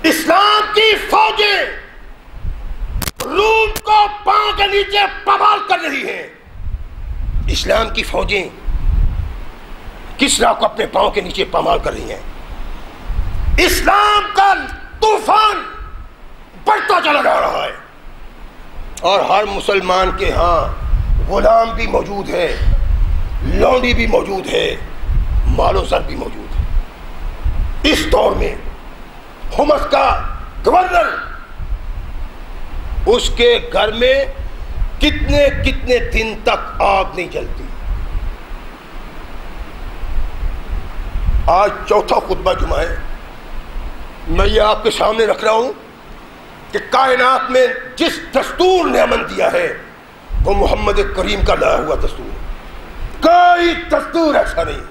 اسلام کی فوجیں روم کو پاؤں کے نیچے پامال کر رہی ہیں۔ اسلام کی فوجیں کسریٰ کو اپنے پاؤں کے نیچے پامال کر رہی ہیں۔ اسلام کا طوفان بڑھتا چلا جا رہا ہے، اور ہر مسلمان کے ہاں غلام بھی موجود ہے، لونڈی بھی موجود ہے، مال و زر بھی موجود ہے۔ اس دور میں حمص کا گورنر، اس کے گھر میں کتنے کتنے دن تک آگ نہیں جلتی۔ آج چوتھا خطبہ جمعہ ہے، میں یہ آپ کے سامنے رکھ رہا ہوں کہ کائنات میں جس دستور نے امن دیا ہے وہ محمد کریم کا لایا ہوا دستور ہے۔ کوئی دستور ایسا نہیں۔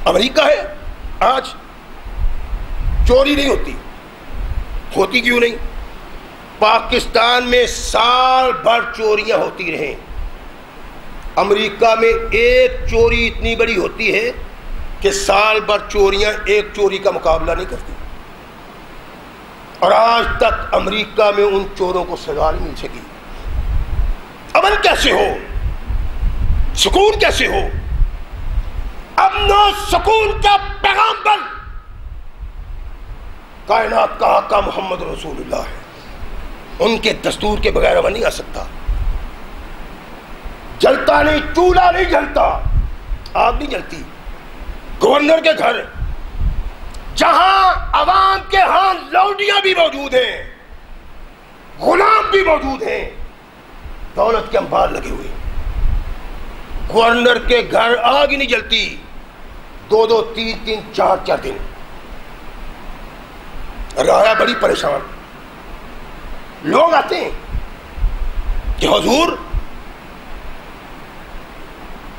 امریکہ ہے، آج چوری نہیں ہوتی کیوں نہیں؟ پاکستان میں سال بھر چوریاں ہوتی رہیں، امریکہ میں ایک چوری اتنی بڑی ہوتی ہے کہ سال بھر چوریاں ایک چوری کا مقابلہ نہیں کرتی، اور آج تک امریکہ میں ان چوروں کو سزا نہیں مل سکی۔ امن کیسے ہو، سکون کیسے ہو؟ امن و سکون کا پیغامبر کائنات کا آقا محمد رسول اللہ ہے۔ ان کے دستور کے بغیر وہ نہیں آ سکتا. جلتا نہیں، چولہا نہیں جلتا، آگ نہیں جلتی. گورنر کے گھر جہاں عوام کے ہاں لوڈیاں بھی موجود ہیں، غلام بھی موجود ہیں، دولت کے انبار لگے ہوئے، گورنر کے گھر آگ ہی نہیں جلتی 2-2 3-3 4-4 دن. رایا بڑی پریشان. لوگ آتے ہیں کہ حضور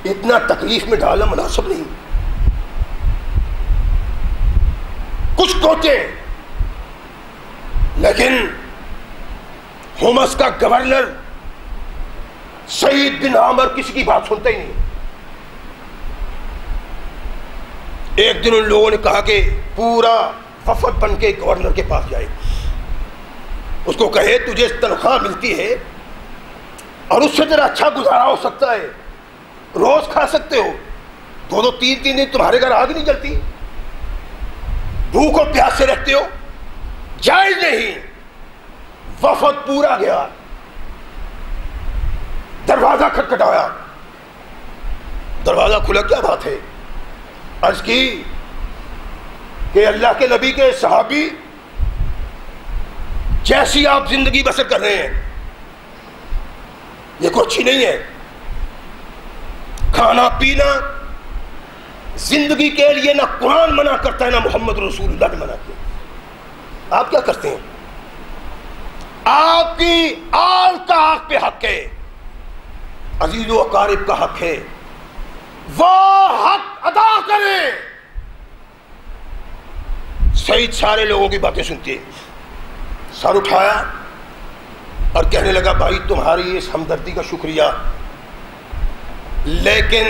اتنا تکلیف میں ڈالنا مناسب نہیں، کچھ سوچیں. لیکن حمص کا گورنر سعید بن عامر کسی کی بات سنتا ہی نہیں. ایک دن ان لوگوں نے کہا کہ پورا وفد بن کے گورنر کے پاس جائے، اس کو کہے تجھے تنخواہ ملتی ہے اور اس سے تیرا اچھا گزارا ہو سکتا ہے، روز کھا سکتے ہو، 2-2 3-3 دن تمہارے گھر آگ نہیں جلتی، بھوک اور پیاس سے رہتے ہو، جائز نہیں. وفد پورا گیا، دروازہ کھٹکھٹایا، دروازہ کھلا. کیا بات ہے؟ عرض کی کہ اللہ کے نبی کے صحابی جیسی آپ زندگی بسر کر رہے ہیں یہ کوئی اچھی نہیں ہے. کھانا پینا زندگی کے لیے نہ قرآن منع کرتا ہے نہ محمد رسول اللہ نے منع کیا. آپ کیا کرتے ہیں؟ آپ کی آل کا حق پہ حق ہے، عزیز و اقارب کا حق ہے، وہ حق ادا کریں. سعید سارے لوگوں کی باتیں سنتے، سر اٹھایا اور کہنے لگا بھائی تمہاری اس ہمدردی کا شکریہ، لیکن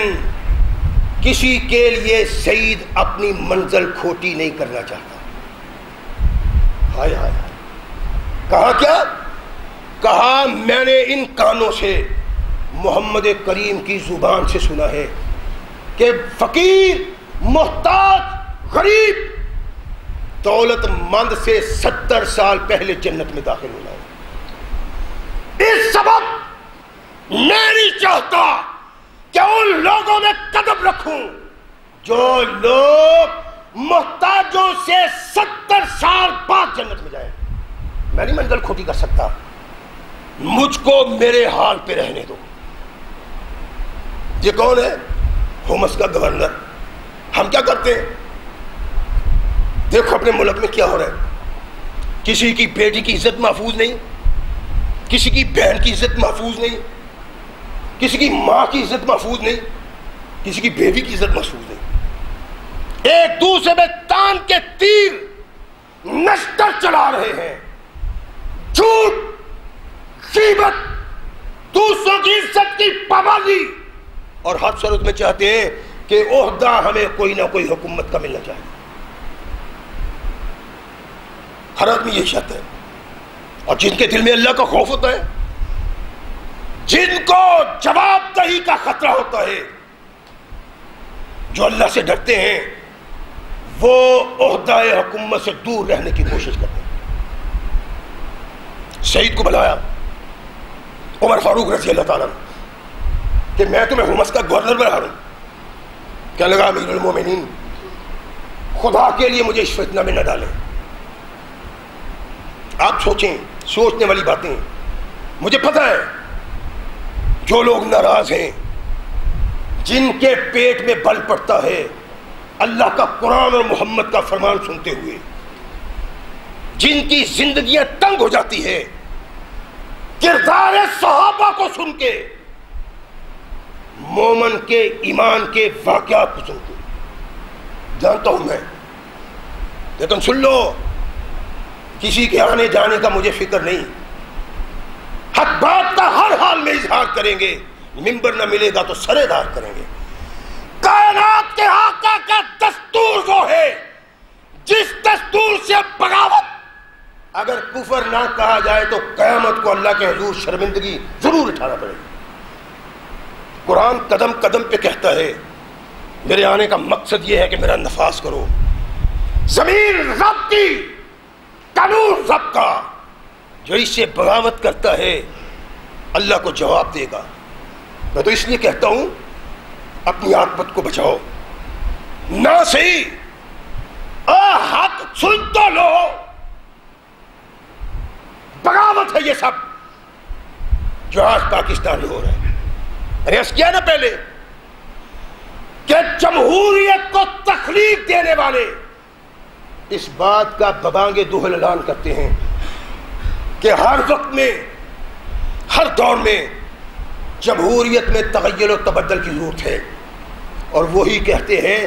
کسی کے لیے سعید اپنی منزل کھوٹی نہیں کرنا چاہتا. ہائے ہائے. کہا کیا؟ کہا میں نے ان کانوں سے محمد کریم کی زبان سے سنا ہے کہ فقیر، محتاج، غریب دولت مند سے 70 سال پہلے جنت میں داخل ہونا ہے. اس سبب میں نہیں چاہتا کہ ان لوگوں میں قدم رکھوں جو لوگ محتاجوں سے 70 سال بعد جنت میں جائیں. میں نہیں منزل کھوٹی کر سکتا، مجھ کو میرے حال پہ رہنے دو. یہ کون ہے؟ حمص کا گورنر. ہم کیا کرتے ہیں؟ دیکھو اپنے ملک میں کیا ہو رہا ہے. کسی کی بیٹی کی عزت محفوظ نہیں، کسی کی بہن کی عزت محفوظ نہیں، کسی کی ماں کی عزت محفوظ نہیں، کسی کی بیوی کی عزت محفوظ نہیں. ایک دوسرے میں تان کے تیر نشتر چلا رہے ہیں. جھوٹ، غیبت، دوسروں کی عزت کی پابندی، اور ہر صورت میں چاہتے ہیں کہ عہدہ ہمیں کوئی نہ کوئی حکومت کا ملنا چاہیے. ہر آدمی یہ چاہتا ہے. اور جن کے دل میں اللہ کا خوف ہوتا ہے، جن کو جواب دہی کا خطرہ ہوتا ہے، جو اللہ سے ڈرتے ہیں، وہ عہدہ حکومت سے دور رہنے کی کوشش کرتے ہیں. سعید کو بلایا عمر فاروق رضی اللہ تعالیٰ کہ میں تمہیں حمص کا گورنر بنا رہا ہوں. کہنے لگا امیر المومنین خدا کے لیے مجھے اس فتنہ میں نہ ڈالیں. آپ سوچیں، سوچنے والی باتیں. مجھے پتہ ہے جو لوگ ناراض ہیں، جن کے پیٹ میں بل پڑتا ہے اللہ کا قرآن اور محمد کا فرمان سنتے ہوئے، جن کی زندگیاں تنگ ہو جاتی ہے کردار صحابہ کو سن کے، مومن کے ایمان کے واقعات کو سن کے. جانتا ہوں میں، لیکن سن لو، کسی کے آنے جانے کا مجھے فکر نہیں. حق بات کا ہر حال میں اظہار کریں گے، ممبر نہ ملے گا تو سرے دار کریں گے. کائنات کے آقا کا دستور وہ ہے جس دستور سے بغاوت اگر کفر نہ کہا جائے تو قیامت کو اللہ کے حضور شرمندگی ضرور اٹھانا پڑے گی. قرآن قدم قدم پہ کہتا ہے میرے آنے کا مقصد یہ ہے کہ میرا نفاذ کرو. زمین رب کی، قانون رب کا، جو اس سے بغاوت کرتا ہے اللہ کو جواب دے گا۔ میں تو اس لیے کہتا ہوں اپنی عاقبت کو بچاؤ، نہ صحیح حق سن تو لو، بغاوت ہے یہ سب جو آج پاکستان میں ہو رہا ہے۔ ریس کیا نا پہلے کہ جمہوریت کو تخلیق دینے والے اس بات کا ببانگ دوہل اعلان کرتے ہیں کہ ہر وقت میں، ہر دور میں جمہوریت میں تغیر و تبدل کی ضرورت ہے، اور وہی کہتے ہیں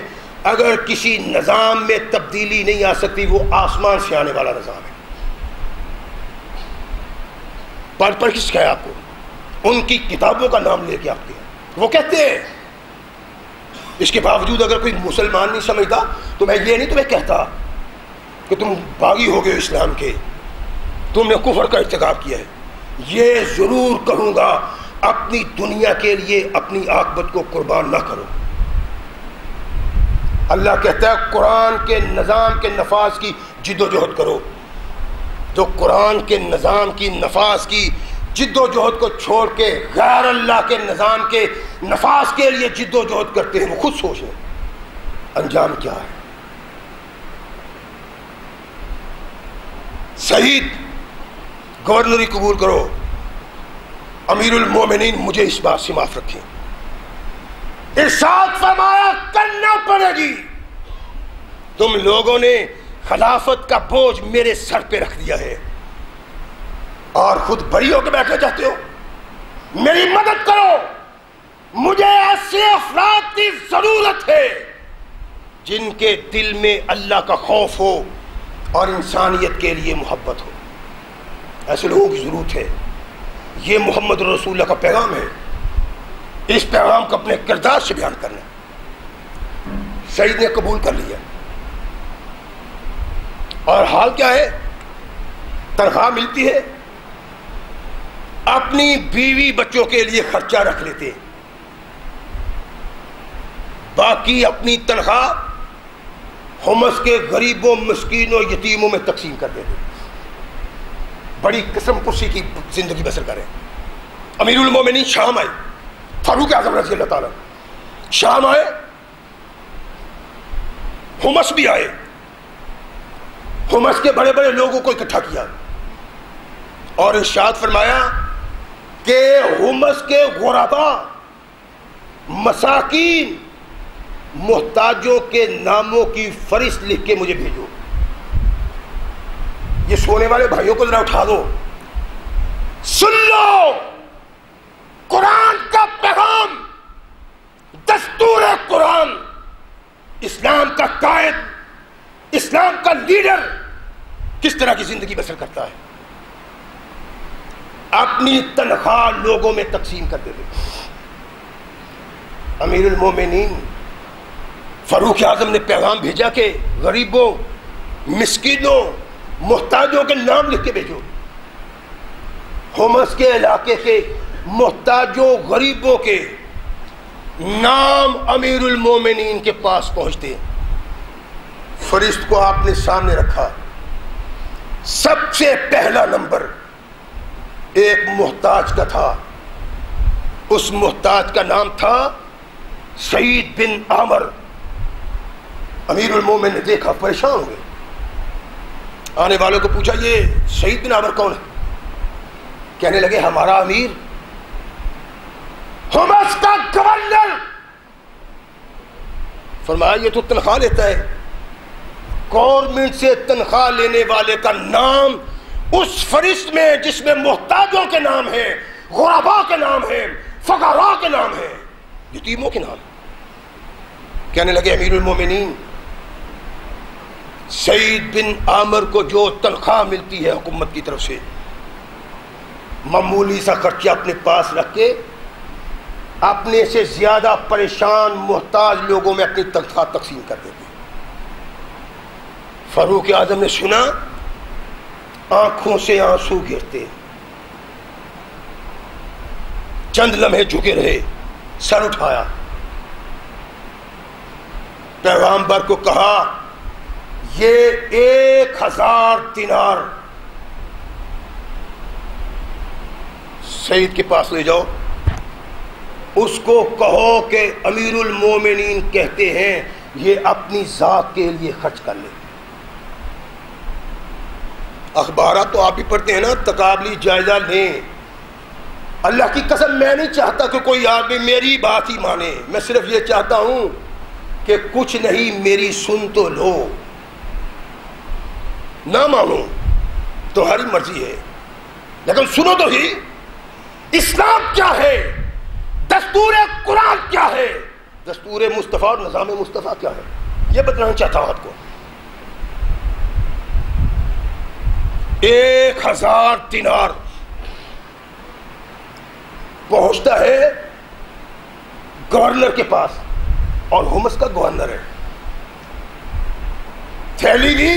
اگر کسی نظام میں تبدیلی نہیں آ سکتی وہ آسمان سے آنے والا نظام ہے۔ پر کس کا ہے آپ کو؟ ان کی کتابوں کا نام لے کے آتے ہیں، وہ کہتے ہیں۔ اس کے باوجود اگر کوئی مسلمان نہیں سمجھتا تو میں یہ نہیں تمہیں کہتا کہ تم باغی ہو گئے اسلام کے، تم نے کفر کا ارتکاب کیا ہے، یہ ضرور کہوں گا اپنی دنیا کے لیے اپنی عاقبت کو قربان نہ کرو۔ اللہ کہتا ہے قرآن کے نظام کے نفاذ کی جد و جہد کرو۔ جو قرآن کے نظام کی نفاذ کی جد و جہد کو چھوڑ کے غیر اللہ کے نظام کے نفاذ کے لیے جد و جہد کرتے ہیں وہ خود سوچ لیں انجام کیا ہے۔ شہید گورنری قبول کرو، امیر المومنین مجھے اس بات سے معاف رکھیں، ارشاد فرمایا کرنا پڑے گی۔ تم لوگوں نے خلافت کا بوجھ میرے سر پہ رکھ دیا ہے اور خود بری ہو کے بیٹھنا چاہتے ہو، میری مدد کرو۔ مجھے ایسے افراد کی ضرورت ہے جن کے دل میں اللہ کا خوف ہو اور انسانیت کے لیے محبت ہو، ایسے لوگوں کی ضرورت ہے۔ یہ محمد رسول اللہ کا پیغام ہے، اس پیغام کو اپنے کردار سے بیان کرنا۔ سعید نے قبول کر لیا، اور حال کیا ہے؟ تنخواہ ملتی ہے، اپنی بیوی بچوں کے لیے خرچہ رکھ لیتے، باقی اپنی تنخواہ حمص کے غریبوں، مسکینوں، یتیموں میں تقسیم کر دیتے، بڑی قسم پرسی کی زندگی بسر کریں۔ امیر المومنین شام آئے، فاروق اعظم رضی اللہ تعالیٰ شام آئے، حمص بھی آئے، حمص کے بڑے بڑے لوگوں کو اکٹھا کیا اور ارشاد فرمایا کہ حمص کے غربا، مساکین، محتاجوں کے ناموں کی فہرست لکھ کے مجھے بھیجو۔ یہ سونے والے بھائیوں کو ذرا اٹھا دو، سن لو قرآن کا پیغام، دستور قرآن، اسلام کا قائد، اسلام کا لیڈر کس طرح کی زندگی بسر کرتا ہے۔ اپنی تنخواہ لوگوں میں تقسیم کر دیتے۔ امیر المومنین فاروق اعظم نے پیغام بھیجا کہ غریبوں، مسکینوں، محتاجوں کے نام لکھ کے بھیجو۔ حمص کے علاقے کے محتاجوں، غریبوں کے نام امیر المومنین کے پاس پہنچتے، فرشت کو آپ نے سامنے رکھا، سب سے پہلا نمبر ایک محتاج کا تھا، اس محتاج کا نام تھا سعید بن عامر۔ امیر المومن نے دیکھا، پریشان ہو گئے، آنے والوں کو پوچھا یہ سعید بن عامر کون ہے؟ کہنے لگے ہمارا امیر، حمص کا گورنر۔ فرمایا یہ تو تنخواہ لیتا ہے، گورنمنٹ سے تنخواہ لینے والے کا نام اس فہرست میں جس میں محتاجوں کے نام ہیں، غرباء کے نام ہیں، فقراء کے نام ہیں، یتیموں کے نام ہیں۔ کہنے لگے امیر المومنین سعید بن عامر کو جو تنخواہ ملتی ہے حکومت کی طرف سے، معمولی سا خرچہ اپنے پاس رکھ کے اپنے سے زیادہ پریشان محتاج لوگوں میں اپنی تنخواہ تقسیم کر دیتے۔ فاروق اعظم نے سنا، آنکھوں سے آنسو گرتے، چند لمحے جھکے رہے، سر اٹھایا، پیغمبر کو کہا یہ 1000 دینار سعید کے پاس لے جاؤ، اس کو کہو کہ امیر المومنین کہتے ہیں یہ اپنی ذات کے لیے خرچ کر لے۔ اخبارات تو آپ بھی پڑھتے ہیں نا، تقابلی جائزہ لیں۔ اللہ کی قسم میں نہیں چاہتا کہ کوئی آدمی میری بات ہی مانے، میں صرف یہ چاہتا ہوں کہ کچھ نہیں میری سن تو لو، نہ مانو تمہاری مرضی ہے، لیکن سنو تو ہی۔ اسلام کیا ہے، دستور قرآن کیا ہے، دستور مصطفیٰ اور نظام مصطفیٰ کیا ہے، یہ بتانا چاہتا ہوں آپ کو۔ 1000 دینار پہنچتا ہے گورنر کے پاس، اور حمص کا گورنر ہے، تھیلی بھی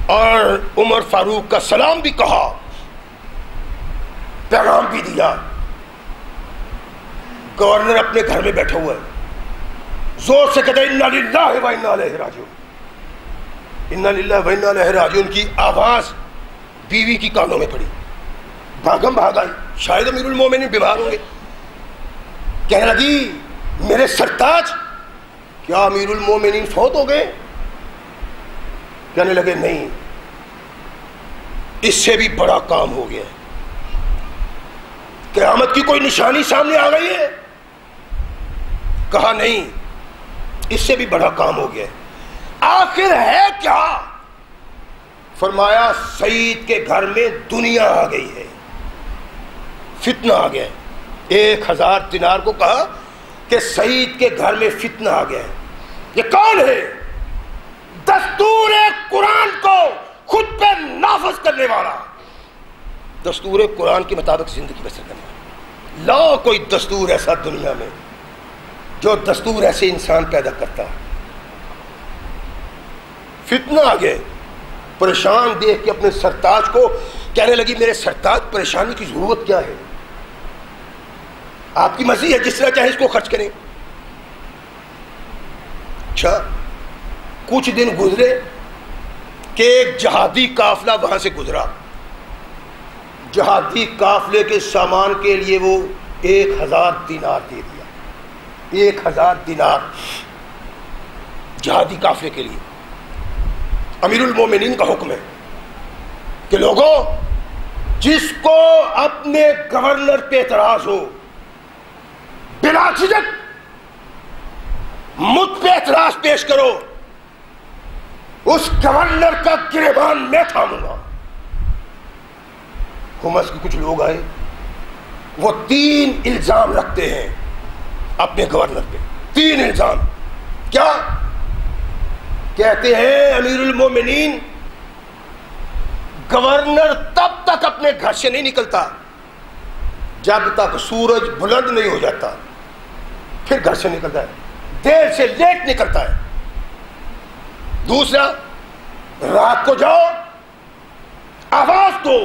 اور عمر فاروق کا سلام بھی کہا، پیغام بھی دیا۔ گورنر اپنے گھر میں بیٹھا ہوا ہے، زور سے کہتا ہے انا للہ و انا الیہ راجعون، انا للہ و انا الیہ راجعون کی آواز بیوی کی کانوں میں پڑی، بھاگم بھاگ آئی، شاید امیر المومنین بیمار ہوں گے۔ کہنے لگی میرے سرتاج، کیا امیر المومنین فوت ہو گئے؟ کہنے لگے نہیں، اس سے بھی بڑا کام ہو گیا، قیامت کی کوئی نشانی سامنے آ گئی ہے؟ کہا نہیں، اس سے بھی بڑا کام ہو گیا۔ آخر ہے کیا؟ فرمایا سعید کے گھر میں دنیا آ گئی ہے، فتنہ آ گیا ہے۔ 1000 دینار کو کہا کہ سعید کے گھر میں فتنہ آ گیا ہے۔ یہ کون ہے؟ دستور قرآن کو خود پہ نافذ کرنے والا، دستور قرآن کے مطابق زندگی بسر کرنے والا۔ لا کوئی دستور ایسا دنیا میں جو دستور ایسے انسان پیدا کرتا ہے۔ فتنہ آ گئے، پریشان دیکھ کے اپنے سرتاج کو کہنے لگی میرے سرتاج پریشانی کی ضرورت کیا ہے؟ آپ کی مرضی ہے، جس طرح چاہے اس کو خرچ کریں۔ اچھا، کچھ دن گزرے کہ ایک جہادی قافلہ وہاں سے گزرا، جہادی قافلے کے سامان کے لیے وہ 1000 دینار دے دیا۔ 1000 دینار جہادی قافلے کے لیے۔ امیر المومنین کا حکم ہے کہ لوگوں، جس کو اپنے گورنر پہ اعتراض ہو بلا جھجک مجھ پہ اعتراض پیش کرو، اس گورنر کا گریبان میں تھاموں گا۔ حمص کے کچھ لوگ آئے، وہ 3 الزام رکھتے ہیں اپنے گورنر پہ، 3 الزام۔ کیا کہتے ہیں؟ امیر المومنین، گورنر تب تک اپنے گھر سے نہیں نکلتا جب تک سورج بلند نہیں ہو جاتا، پھر گھر سے نکلتا ہے، دیر سے لیٹ نکلتا ہے۔ دوسرا، رات کو جاؤ آواز دو۔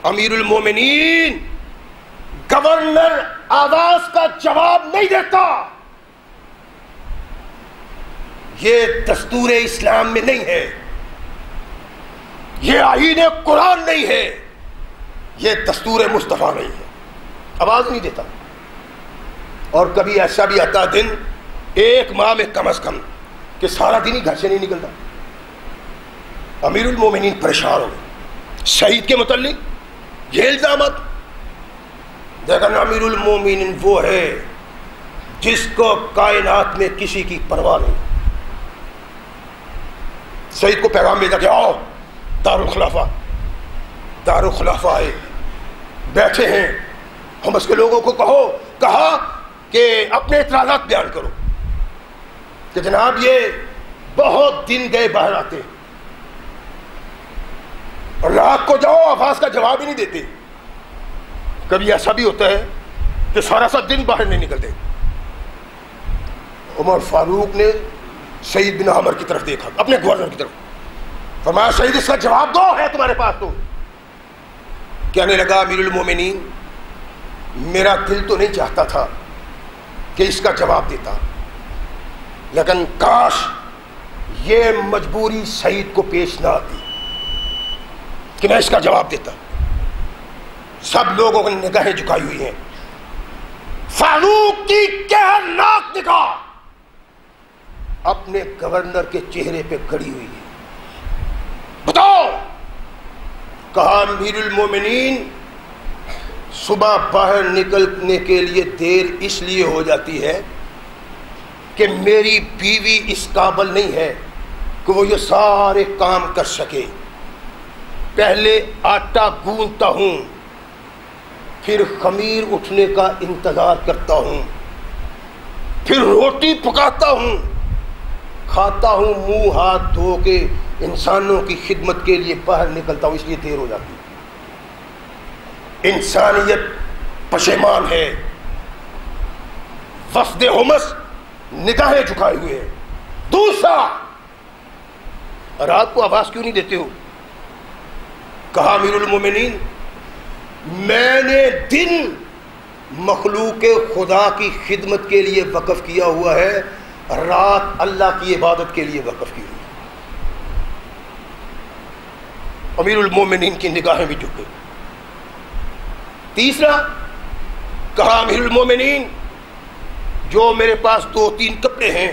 امیر المومنین، گورنر آواز کا جواب نہیں دیتا، یہ دستور اسلام میں نہیں ہے، یہ آئین قرآن نہیں ہے، یہ دستور مصطفیٰ نہیں ہے، آواز نہیں دیتا۔ اور کبھی ایسا بھی آتا دن 1 ماہ میں کم از کم کہ سارا دن ہی گھر سے نہیں نکلتا۔ امیر المومنین پریشان ہو گئے شہید کے متعلق یہ الزامات۔ لیکن امیر المومنین وہ ہے جس کو کائنات میں کسی کی پرواہ نہیں۔ سعید کو پیغام بھیجا کہ آؤ دارالخلافہ۔ دارالخلافہ آئے، بیٹھے ہیں، حمص کے لوگوں کو کہا کہ اپنے اعتراضات بیان کرو کہ جناب یہ بہت دن گئے باہر آتے اور رات کو جاؤ آواز کا جواب ہی نہیں دیتے۔ کبھی ایسا بھی ہوتا ہے کہ سارا دن باہر نہیں نکلتے۔ عمر فاروق نے سعید بن عمر کی طرف دیکھا، اپنے گورنر کی طرف، فرمایا سعید اس کا جواب دو، ہے تمہارے پاس تو؟ کہنے لگا امیر المومنین، میرا دل تو نہیں چاہتا تھا کہ اس کا جواب دیتا، لیکن کاش یہ مجبوری سعید کو پیش نہ آتی۔ کہ میں اس کا جواب دیتا. سب لوگوں کی نگاہیں جھکائی ہوئی ہیں. فاروق کی قہرناک نگاہ اپنے گورنر کے چہرے پہ گڑی ہوئی ہے. بتاؤ. کہا امیر المومنین صبح باہر نکلنے کے لیے دیر اس لیے ہو جاتی ہے کہ میری بیوی اس قابل نہیں ہے کہ وہ یہ سارے کام کر سکے. پہلے آٹا گوندتا ہوں، پھر خمیر اٹھنے کا انتظار کرتا ہوں، پھر روٹی پکاتا ہوں، کھاتا ہوں، منہ ہاتھ دھو کے انسانوں کی خدمت کے لیے باہر نکلتا ہوں، اس لیے دیر ہو جاتی ہے. انسانیت پشیمان ہے. وفد حمص نگاہیں جھکائے ہوئے ہیں. دوسرا، رات کو آواز کیوں نہیں دیتے ہو؟ کہا امیر المومنین میں نے دن مخلوق خدا کی خدمت کے لیے وقف کیا ہوا ہے، رات اللہ کی عبادت کے لیے وقف کی ہوئی. امیر المومنین کی نگاہیں بھی جھک گئی. تیسرا، کہا امیر المومنین جو میرے پاس 2-3 کپڑے ہیں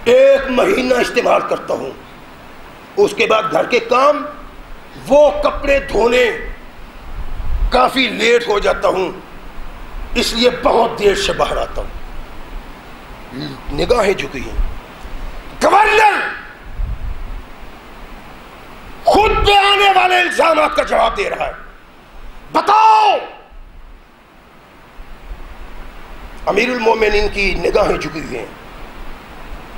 1 مہینہ استعمال کرتا ہوں، اس کے بعد گھر کے کام، وہ کپڑے دھونے کافی لیٹ ہو جاتا ہوں، اس لیے بہت دیر سے باہر آتا ہوں. نگاہیں جھکی ہیں. گورنر خود پہ آنے والے الزامات کا جواب دے رہا ہے. بتاؤ. امیر المومنین کی نگاہیں جھکی ہوئی ہیں.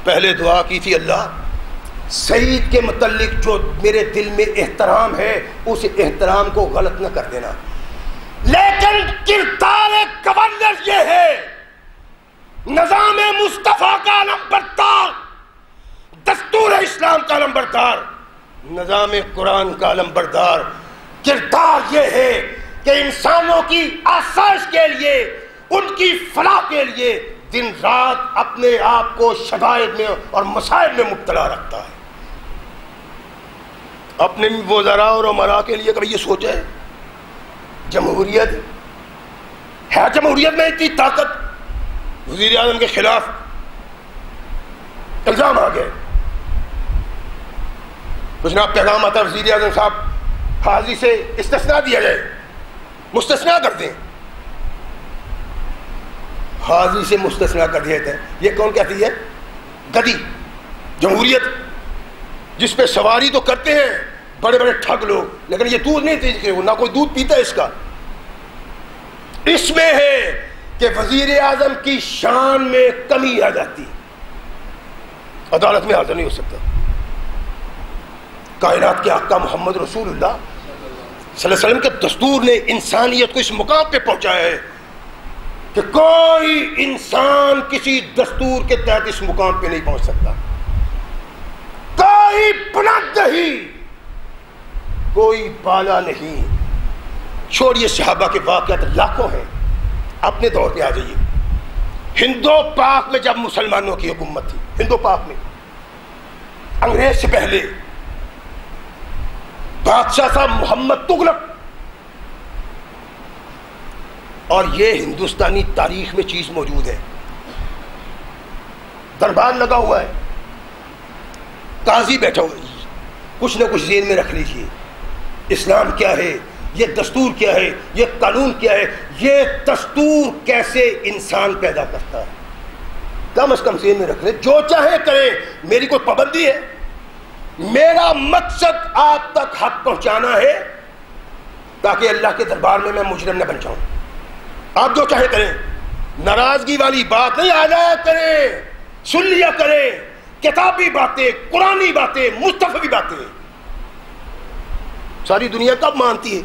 پہلے دعا کی تھی اللہ سعید کے متعلق جو میرے دل میں احترام ہے اس احترام کو غلط نہ کر دینا، لیکن کردار گورنر یہ ہے نظام مصطفیٰ کا علمبردار، دستور اسلام کا علمبردار، نظام قرآن کا علمبردار. کردار یہ ہے کہ انسانوں کی آسائش کے لیے، ان کی فلاح کے لیے دن رات اپنے آپ کو شدائد میں اور مصائب میں مبتلا رکھتا ہے. اپنے وزراء اور امراء کے لیے کبھی یہ سوچا ہے جمہوریت ہے؟ جمہوریت میں اتنی طاقت. وزیر اعظم کے خلاف الزام آ گئے، کچھ نہ پیغام آتا وزیر اعظم صاحب حاضری سے استثناء دیا جائے، مستثنیٰ کر دیں. حاضری سے مستثنیٰ کر دیا جاتا ہے. یہ کون کہتی ہے؟ گدی جمہوریت، جس پہ سواری تو کرتے ہیں بڑے بڑے ٹھگ لوگ، لیکن یہ دودھ نہیں پیتے، نہ کوئی دودھ پیتا ہے. اس کا اس میں ہے کہ وزیر اعظم کی شان میں کمی آ جاتی، عدالت میں حاضر نہیں ہو سکتا. کائنات کے آقا محمد رسول اللہ صلی اللہ علیہ وسلم کے دستور نے انسانیت کو اس مقام پہ پہنچایا ہے کہ کوئی انسان کسی دستور کے تحت اس مقام پہ نہیں پہنچ سکتا. کوئی بلند نہیں، کوئی بالا نہیں. چھوڑیے صحابہ کے واقعات لاکھوں ہیں. اپنے دور پہ آ جائیے. ہندو پاک میں جب مسلمانوں کی حکومت تھی، ہندو پاک میں انگریز سے پہلے بادشاہ صاحب محمد تغلق، اور یہ ہندوستانی تاریخ میں چیز موجود ہے. دربار لگا ہوا ہے، قاضی بیٹھا ہوا ہے. کچھ نہ کچھ ذہن میں رکھ لیجیے، اسلام کیا ہے، یہ دستور کیا ہے، یہ قانون کیا ہے، یہ دستور کیسے انسان پیدا کرتا ہے. کم از کم ذہن میں رکھ لیں. جو چاہے کریں، میری کوئی پابندی ہے؟ میرا مقصد آپ تک حق پہنچانا ہے تاکہ اللہ کے دربار میں مجرم نہ بن جاؤں. آپ جو چاہے کریں، ناراضگی والی بات نہیں. آ جایا کریں، سن لیا کریں، کتابی باتیں، قرآنی باتیں، مصطفی باتیں. ساری دنیا کب مانتی ہے؟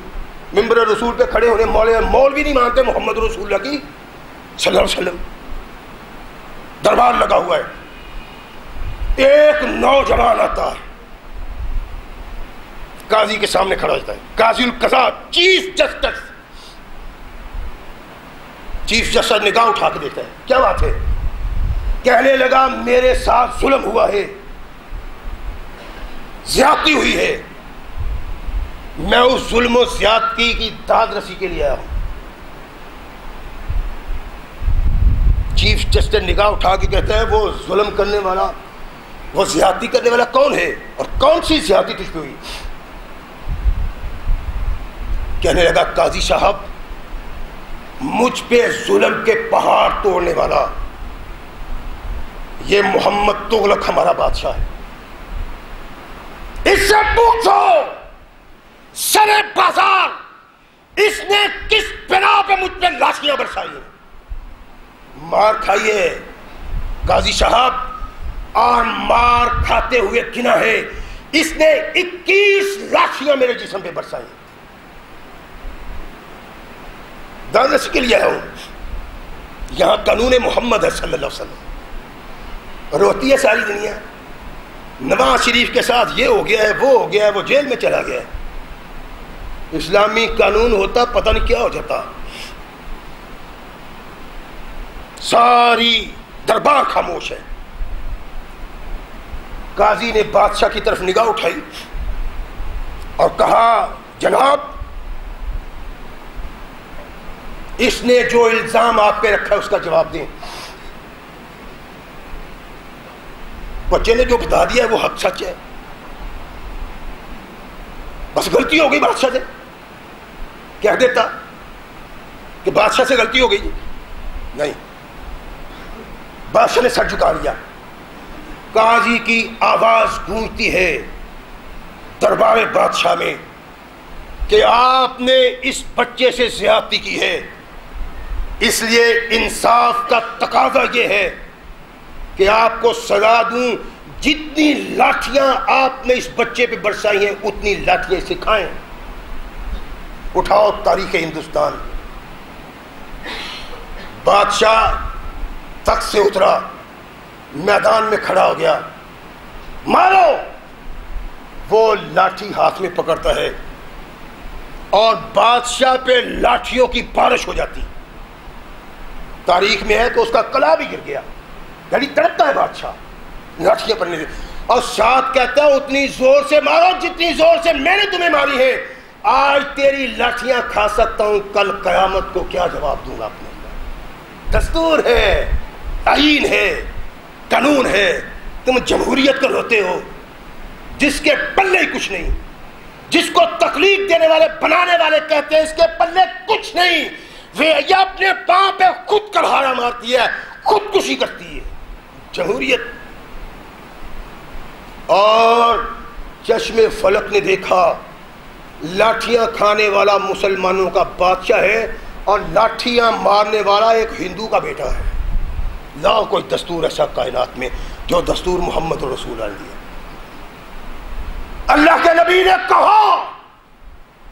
ممبر رسول پہ کھڑے ہونے مولوی نہیں مانتے محمد رسول اللہ کی صلی اللہ علیہ وسلم. دربار لگا ہوا ہے. ایک نوجوان آتا ہے، قاضی کے سامنے کھڑا ہوتا ہے. قاضی القضات، چیف جسٹس. چیف جسٹس نگاہ اٹھا کے دیکھتا ہے. کیا بات ہے؟ کہنے لگا میرے ساتھ ظلم ہوا ہے، زیادتی ہوئی ہے، میں اس ظلم و زیادتی کی داد رسی کے لیے آیا ہوں۔ چیف جسٹس نگاہ اٹھا کے کہتا ہے وہ ظلم کرنے والا، وہ زیادتی کرنے والا کون ہے اور کون سی زیادتی تجھ پہ ہوئی؟ کہنے لگا قاضی صاحب مجھ پہ ظلم کے پہاڑ توڑنے والا یہ محمد تغلق ہمارا بادشاہ ہے، اس سے پوچھو سر بازار اس نے کس بنا پہ مجھ پہ لاشیاں برسائی ہیں۔ مار کھائیے قاضی صاحب، اور مار کھاتے ہوئے گنا ہے اس نے 21 لاشیاں میرے جسم پہ برسائی۔ دانش کے لیے ہوں، یہاں قانون محمد ہے صلی اللہ علیہ وسلم، روتی ہے ساری دنیا، نواز شریف کے ساتھ یہ ہو گیا ہے، وہ ہو گیا ہے، وہ جیل میں چلا گیا ہے۔ اسلامی قانون ہوتا پتہ نہیں کیا ہو جاتا۔ ساری دربار خاموش ہے۔ قاضی نے بادشاہ کی طرف نگاہ اٹھائی اور کہا جناب اس نے جو الزام آپ پہ رکھا ہے اس کا جواب دیں۔ بچے نے جو بتا دیا ہے وہ حق سچ ہے، بس غلطی ہو گئی بادشاہ سے، کہہ دیتا کہ بادشاہ سے غلطی ہو گئی، نہیں، بادشاہ نے سر جھکا لیا۔ قاضی کی آواز گونجتی ہے دربار بادشاہ میں کہ آپ نے اس بچے سے زیادتی کی ہے، اس لیے انصاف کا تقاضا یہ ہے کہ آپ کو سزا دوں، جتنی لاٹھیاں آپ نے اس بچے پہ برسائی ہیں اتنی لاٹھیاں سکھائیں۔ اٹھاؤ تاریخ ہندوستان۔ بادشاہ تخت سے اترا، میدان میں کھڑا ہو گیا، مارو۔ وہ لاٹھی ہاتھ میں پکڑتا ہے اور بادشاہ پہ لاٹھیوں کی بارش ہو جاتی۔ تاریخ میں ہے کہ اس کا کلا بھی گر گیا، گھڑی تڑپتا ہے بادشاہ لاٹھیاں پڑنے سے، اور ساتھ کہتا ہے اتنی زور سے مارو جتنی زور سے میں نے تمہیں ماری ہے۔ آج تیری لاٹھیاں کھا سکتا ہوں، کل قیامت کو کیا جواب دوں گا اپنے۔ دستور ہے، آئین ہے، قانون ہے، تم جمہوریت کو روتے ہو جس کے پلے کچھ نہیں، جس کو تکلیف دینے والے بنانے والے کہتے ہیں اس کے پلے کچھ نہیں، یہ اپنے پاؤں پہ خود کڑھاڑا مارتی ہے، خودکشی کرتی ہے جمہوریت۔ اور چشم فلک نے دیکھا لاٹھیاں کھانے والا مسلمانوں کا بادشاہ ہے اور لاٹھیاں مارنے والا ایک ہندو کا بیٹا ہے۔ لاؤ کوئی دستور ایسا کائنات میں جو دستور محمد رسول اللہ نے۔ اللہ کے نبی نے کہا،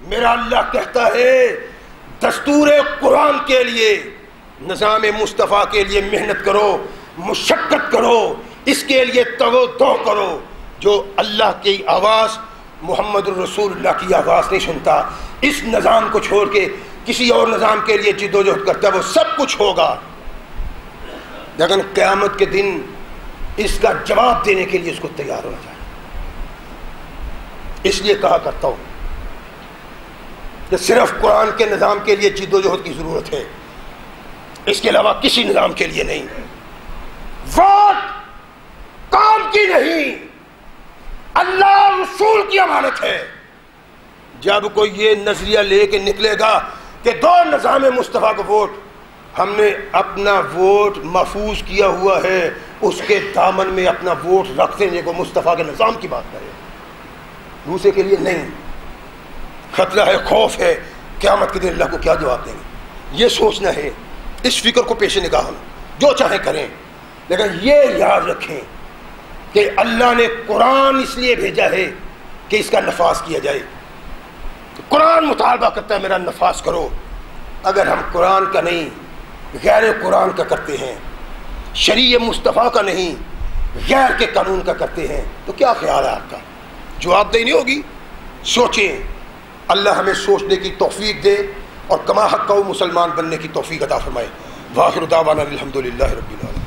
میرا اللہ کہتا ہے دستور قرآن کے لیے، نظام مصطفیٰ کے لیے محنت کرو، مشقت کرو، اس کے لیے تگ و دو کرو۔ جو اللہ کی آواز محمد الرسول اللہ کی آواز نہیں سنتا، اس نظام کو چھوڑ کے کسی اور نظام کے لیے جد و جہد کرتا ہے، وہ سب کچھ ہوگا، لیکن قیامت کے دن اس کا جواب دینے کے لیے اس کو تیار ہونا چاہیے۔ اس لیے کہا کرتا ہوں کہ صرف قرآن کے نظام کے لیے جد و جہد کی ضرورت ہے، اس کے علاوہ کسی نظام کے لیے نہیں۔ ووٹ کام کی نہیں، اللہ رسول کی امانت ہے۔ جب کوئی یہ نظریہ لے کے نکلے گا کہ دو نظام مصطفیٰ کو ووٹ، ہم نے اپنا ووٹ محفوظ کیا ہوا ہے، اس کے دامن میں اپنا ووٹ رکھ دینے کو مصطفیٰ کے نظام کی بات کریں، دوسرے کے لیے نہیں۔ خطرہ ہے، خوف ہے، قیامت کے دن اللہ کو کیا جواب دیں گے، یہ سوچنا ہے، اس فکر کو پیش نگاہ جو چاہیں کریں، لیکن یہ یاد رکھیں کہ اللہ نے قرآن اس لیے بھیجا ہے کہ اس کا نفاذ کیا جائے۔ قرآن مطالبہ کرتا ہے میرا نفاذ کرو۔ اگر ہم قرآن کا نہیں غیر قرآن کا کرتے ہیں، شریع مصطفیٰ کا نہیں غیر کے قانون کا کرتے ہیں، تو کیا خیال ہے آپ کا؟ جواب دہی نہیں ہوگی۔ سوچیں، اللہ ہمیں سوچنے کی توفیق دے اور کما حق مسلمان بننے کی توفیق عطا فرمائے۔ وآخر دعوانا الحمدللہ رب العالمین۔